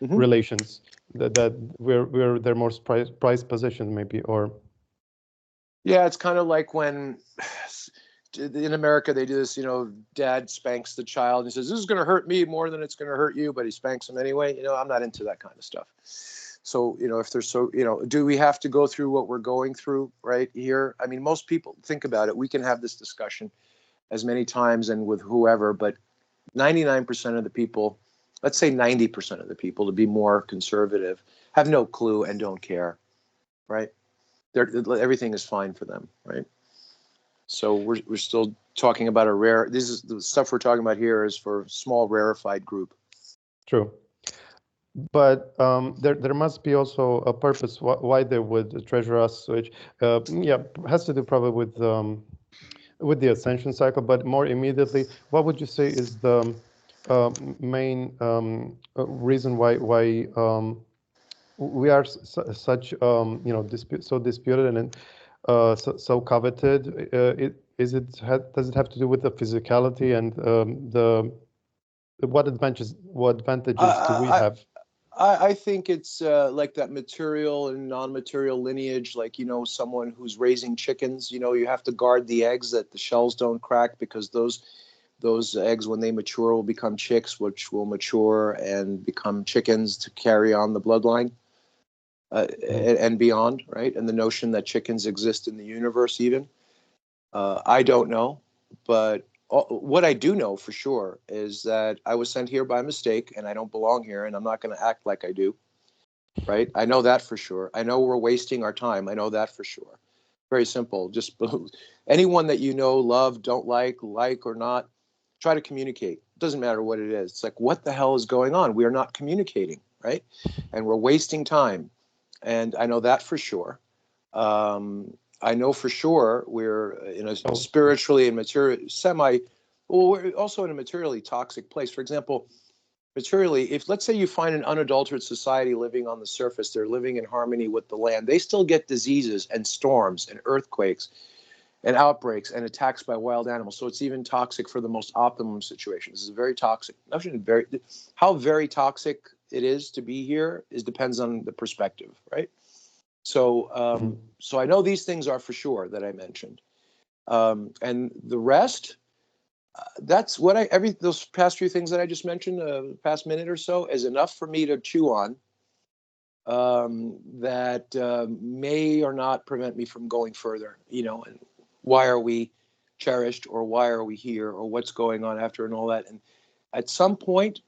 relations, that we're their most prized possession, maybe, or. Yeah, it's kind of like when in America, they do this, dad spanks the child and he says, this is going to hurt me more than it's going to hurt you, but he spanks him anyway. I'm not into that kind of stuff. So, if there's do we have to go through what we're going through right here? I mean, most people think about it. We can have this discussion as many times and with whoever, but 99% of the people, let's say 90% of the people, to be more conservative, have no clue and don't care, right? Everything is fine for them, right? So we're still talking about this is the stuff we're talking about here is for a small rarefied group. True. But there must be also a purpose why they would treasure us, which has to do probably with the ascension cycle. But more immediately, what would you say is the main reason why we are such so disputed and so coveted? Does it have to do with the physicality and what advantages do we have? I think it's like that material and non-material lineage, like, someone who's raising chickens, you have to guard the eggs that the shells don't crack, because those eggs, when they mature, will become chicks, which will mature and become chickens to carry on the bloodline and beyond, right? And the notion that chickens exist in the universe even. I don't know, but what I do know for sure is that I was sent here by mistake and I don't belong here, and I'm not going to act like I do, right? I know that for sure. I know we're wasting our time. I know that for sure. Very simple. Just anyone that love, don't like or not, try to communicate. It doesn't matter what it is. It's like, what the hell is going on? We are not communicating, right? And we're wasting time. And I know that for sure. I know for sure we're in a spiritually and we're also in a materially toxic place. For example, materially, if let's say you find an unadulterated society living on the surface, they're living in harmony with the land, they still get diseases and storms and earthquakes and outbreaks and attacks by wild animals. So it's even toxic for the most optimum situations. This is very toxic. How very toxic it is to be here depends on the perspective, right? So, so I know these things are for sure that I mentioned, and the rest, that's what those past few things that I just mentioned, the past minute or so, is enough for me to chew on. That may or not prevent me from going further. And why are we cherished, or why are we here, or what's going on after, and all that. And at some point,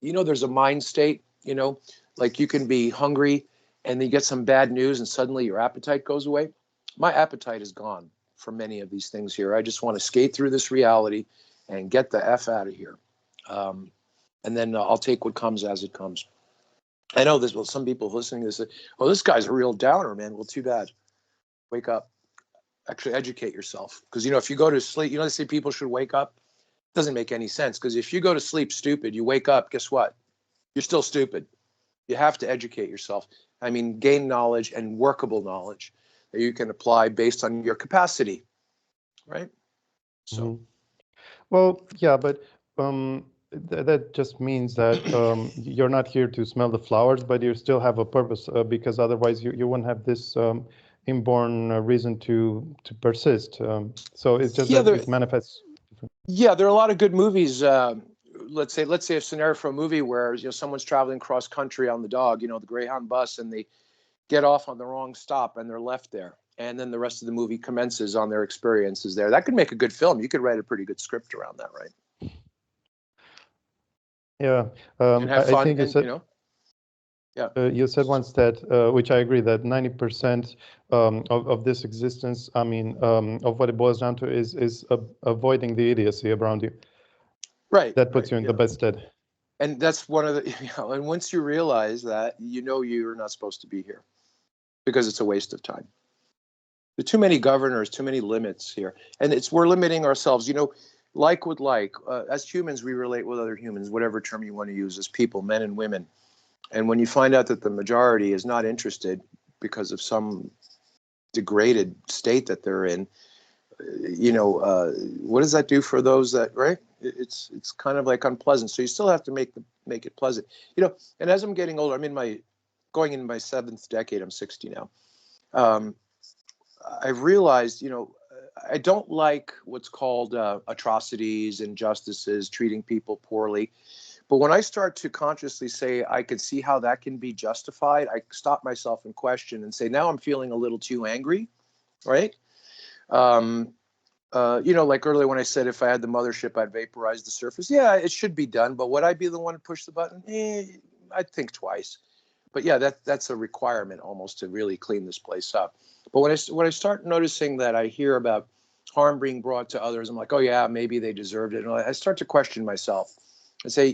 there's a mind state. Like you can be hungry and then you get some bad news and suddenly your appetite goes away. My appetite is gone for many of these things here. I just want to skate through this reality and get the F out of here. And then I'll take what comes as it comes. I know some people listening to this say, oh, this guy's a real downer, man. Well, too bad. Wake up. Actually educate yourself. Because, if you go to sleep, they say people should wake up. It doesn't make any sense. Because if you go to sleep stupid, you wake up, guess what? You're still stupid. You have to educate yourself. I mean, gain knowledge and workable knowledge that you can apply based on your capacity, right? So, well, yeah, but that just means that you're not here to smell the flowers, but you still have a purpose, because otherwise you wouldn't have this inborn reason to persist. So it's just that it manifests. Yeah, there are a lot of good movies. Let's say a scenario for a movie where someone's traveling cross country on the dog, the Greyhound bus, and they get off on the wrong stop and they're left there, and then the rest of the movie commences on their experiences there. That could make a good film. You could write a pretty good script around that, right? Yeah, and have fun. I think you said, you said once that, which I agree, that 90% of this existence, I mean, of what it boils down to is avoiding the idiocy around you. Right. That puts you in the best stead. And that's one of the, and once you realize that, you're not supposed to be here because it's a waste of time. There are too many governors, too many limits here. And we're limiting ourselves, like with like. As humans, we relate with other humans, whatever term you want to use, as people, men and women. And when you find out that the majority is not interested because of some degraded state that they're in, what does that do for those that, right? It's kind of like unpleasant. So you still have to make it pleasant, and as I'm getting older, I'm going into my 7th decade. I'm 60 now. I've realized, I don't like what's called atrocities, injustices, treating people poorly. But when I start to consciously say I could see how that can be justified, I stop myself and question and say, now I'm feeling a little too angry, right? Like earlier when I said if I had the mothership, I'd vaporize the surface. Yeah, it should be done, but would I be the one to push the button? I'd think twice. But yeah, that's a requirement almost to really clean this place up. But when I start noticing that I hear about harm being brought to others, I'm like, oh yeah, maybe they deserved it. And I start to question myself and say,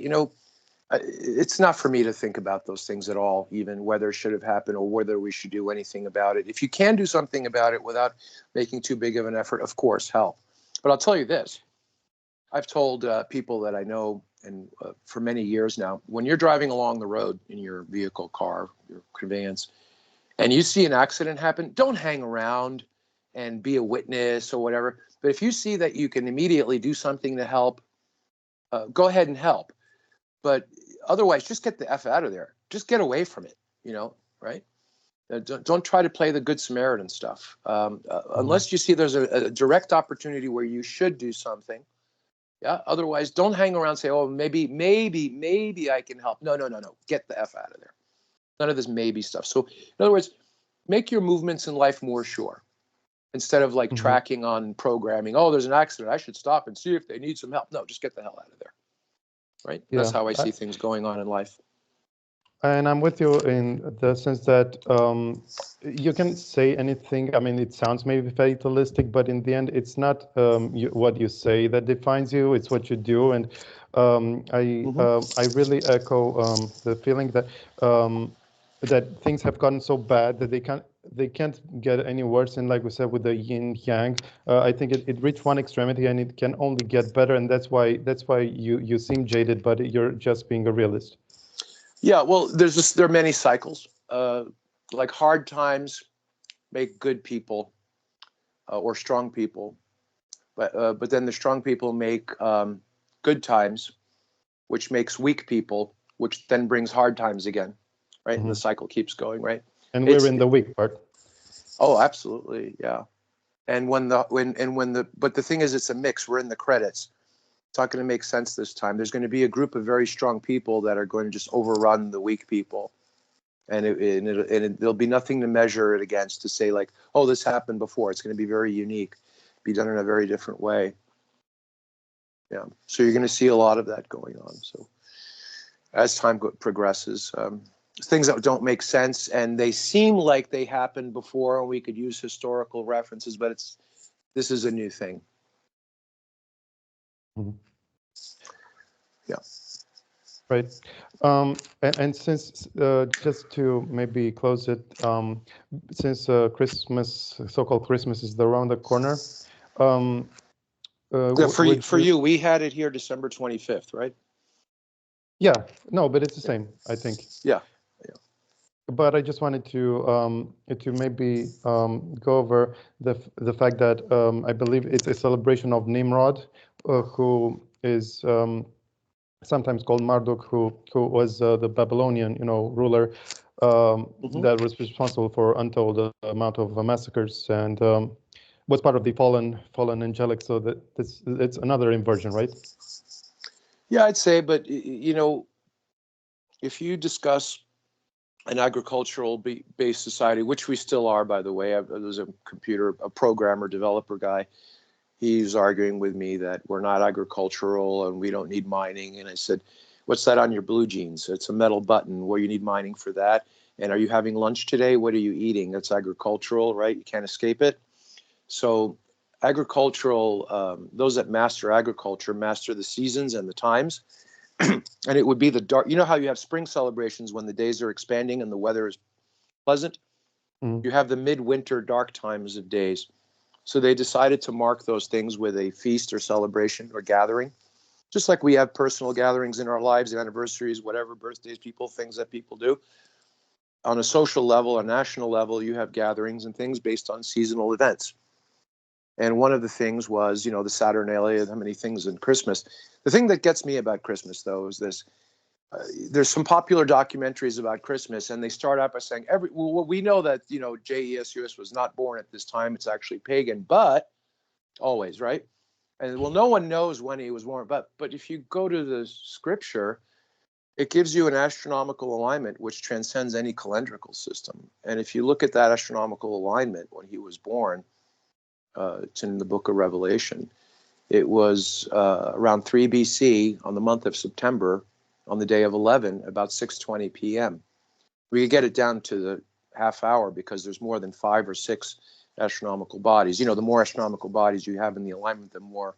it's not for me to think about those things at all, even whether it should have happened or whether we should do anything about it. If you can do something about it without making too big of an effort, of course, help. But I'll tell you this. I've told people that I know, and for many years now, when you're driving along the road in your vehicle, car, your conveyance, and you see an accident happen, don't hang around and be a witness or whatever. But if you see that you can immediately do something to help, go ahead and help. But otherwise, just get the F out of there. Just get away from it, right? Don't try to play the Good Samaritan stuff. Unless you see there's a direct opportunity where you should do something. Yeah. Otherwise, don't hang around and say, oh, maybe I can help. No. Get the F out of there. None of this maybe stuff. So in other words, make your movements in life more sure instead of like tracking on programming. Oh, there's an accident. I should stop and see if they need some help. No, just get the hell out of there. Right. Yeah. That's how I see things going on in life. And I'm with you in the sense that you can say anything. I mean, it sounds maybe fatalistic, but in the end, it's not what you say that defines you. It's what you do. And I really echo the feeling that that things have gotten so bad that they can't get any worse. And like we said, with the yin yang, I think it reached one extremity and it can only get better. And that's why you seem jaded, but you're just being a realist. Yeah, well, there are many cycles. Like hard times make good people or strong people, but then the strong people make good times, which makes weak people, which then brings hard times again, right? And the cycle keeps going, right? And we're in the weak part. Oh, absolutely, yeah. And but the thing is, it's a mix. We're in the credits. It's not going to make sense this time. There's going to be a group of very strong people that are going to just overrun the weak people. And there'll be nothing to measure it against to say like, oh, this happened before. It's going to be very unique, be done in a very different way. Yeah. So you're going to see a lot of that going on. So as time progresses, things that don't make sense and they seem like they happened before and we could use historical references, but this is a new thing. Yeah. Right. And since just to maybe close it, since Christmas, so-called Christmas, is around the corner. For you, we had it here December 25th, right? Yeah. No, but it's the same, I think. Yeah. But I just wanted to maybe go over the fact that I believe it's a celebration of Nimrod, who is sometimes called Marduk, who was the Babylonian, ruler that was responsible for untold amount of massacres and was part of the fallen angelic. So that it's another inversion, right? Yeah, I'd say, but if you discuss an agricultural based society, which we still are, by the way, there's a programmer, developer guy. He's arguing with me that we're not agricultural and we don't need mining. And I said, what's that on your blue jeans? It's a metal button. Well, you need mining for that. And are you having lunch today? What are you eating? That's agricultural, right? You can't escape it. So agricultural, those that master agriculture master the seasons and the times. And it would be the dark. You know how you have spring celebrations when the days are expanding and the weather is pleasant? You have the midwinter dark times of days. So they decided to mark those things with a feast or celebration or gathering, just like we have personal gatherings in our lives, anniversaries, whatever, birthdays, things that people do. On a social level or national level, you have gatherings and things based on seasonal events. And one of the things was, the Saturnalia, how many things in Christmas. The thing that gets me about Christmas, though, is this. There's some popular documentaries about Christmas, and they start out by saying, we know that, Jesus was not born at this time. It's actually pagan. But always, right? And well, no one knows when he was born, but if you go to the scripture, it gives you an astronomical alignment which transcends any calendrical system. And if you look at that astronomical alignment when he was born, it's in the book of Revelation. It was around 3 BC on the month of September, on the day of 11, about 6:20 p.m. We could get it down to the half hour because there's more than 5 or 6 astronomical bodies. You know, the more astronomical bodies you have in the alignment, the more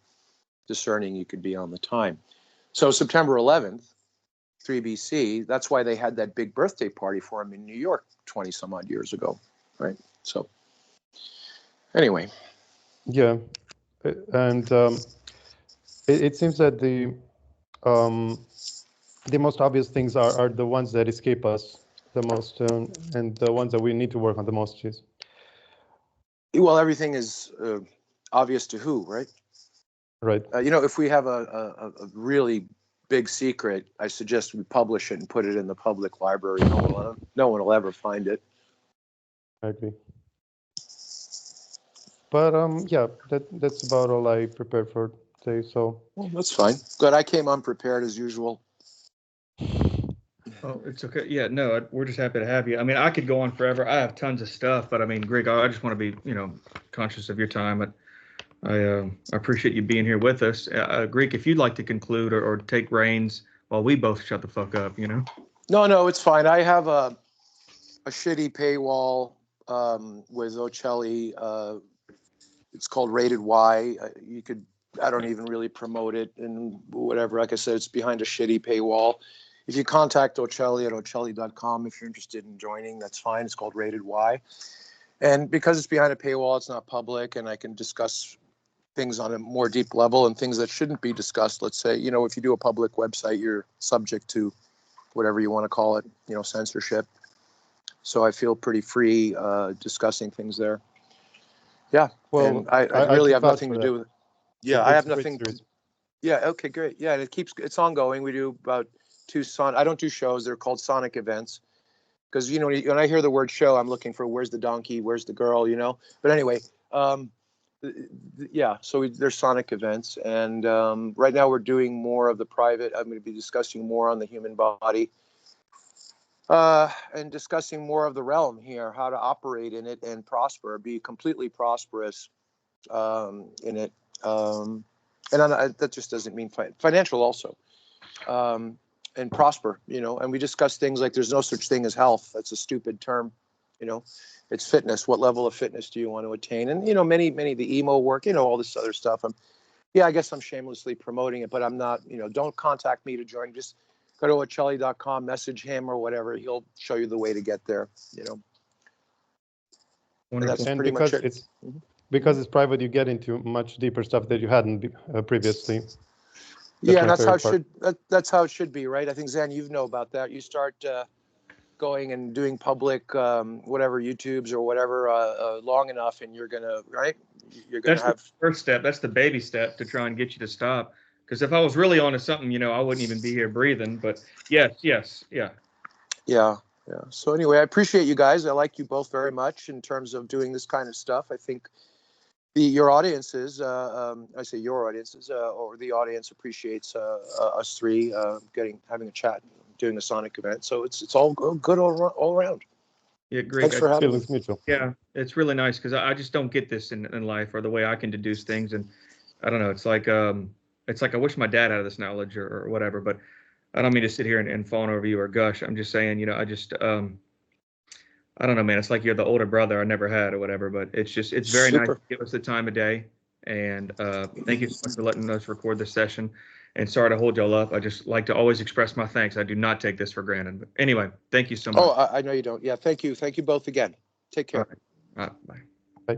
discerning you could be on the time. So September 11th, 3 BC, that's why they had that big birthday party for him in New York 20 some odd years ago, right? So anyway. Yeah, and it seems that the most obvious things are the ones that escape us the most, and the ones that we need to work on the most. Is Well, everything is obvious to who, right? right. You know, if we have a really big secret, I suggest we publish it and put it in the public library. No one will ever find it. I agree. But yeah, that's about all I prepared for today. So Well, that's fine. Good. I came unprepared as usual. Oh, it's okay. Yeah, no, we're just happy to have you. I mean, I could go on forever. I have tons of stuff, but I mean, Greg, I just want to be, conscious of your time. But I appreciate you being here with us. Greek, if you'd like to conclude or take reins while we both shut the fuck up, No, it's fine. I have a shitty paywall with Ochelli. It's called Rated Y. I don't even really promote it and whatever. Like I said, it's behind a shitty paywall. If you contact Ochelli at ochelli.com if you're interested in joining, that's fine. It's called Rated Y. And because it's behind a paywall, it's not public, and I can discuss things on a more deep level and things that shouldn't be discussed. Let's say, if you do a public website, you're subject to whatever you want to call it, censorship. So I feel pretty free discussing things there. Yeah. well, and I really can have vouch nothing for to that. do with it. Yeah, I It's have a great nothing. series. Yeah. Okay, great. Yeah. And it's ongoing. We do about 2 I don't do shows. They're called Sonic events. Because, when I hear the word show, I'm looking for where's the donkey, where's the girl, But anyway, yeah, so there's Sonic events. And right now we're doing more of the private. I'm going to be discussing more on the human body and discussing more of the realm here, how to operate in it and prosper, be completely prosperous in it. That just doesn't mean financial also. And prosper, and we discuss things like there's no such thing as health. That's a stupid term, it's fitness. What level of fitness do you want to attain? And, many of the emo work, all this other stuff. I guess I'm shamelessly promoting it, but I'm not, don't contact me to join. Just go to ochelli.com, message him or whatever. He'll show you the way to get there, And that's And pretty much it. Because it's private, you get into much deeper stuff that you hadn't previously. Yeah, that's how it should. That's how it should be, right? I think Zan, you know about that. You start going and doing public, whatever YouTubes or whatever, long enough, and you're gonna that's have the first step. That's the baby step to try and get you to stop. Because if I was really onto something, I wouldn't even be here breathing. But yes, yeah. Yeah. So anyway, I appreciate you guys. I like you both very much in terms of doing this kind of stuff. I think your audiences, I say your audiences, or the audience appreciates us three having a chat, doing a Sonic event. So it's all good all around. Yeah, great. Thanks for having me. Feelings mutual. Yeah, it's really nice because I just don't get this in life or the way I can deduce things. And I don't know. It's like I wish my dad had this knowledge or whatever. But I don't mean to sit here and fawn over you or gush. I'm just saying, I just I don't know, man. It's like you're the older brother I never had or whatever. But it's very nice to give us the time of day. And thank you so much for letting us record this session. And sorry to hold y'all up. I just like to always express my thanks. I do not take this for granted. But anyway, thank you so much. Oh, I know you don't. Yeah, thank you. Thank you both again. Take care. All right. Bye. Bye.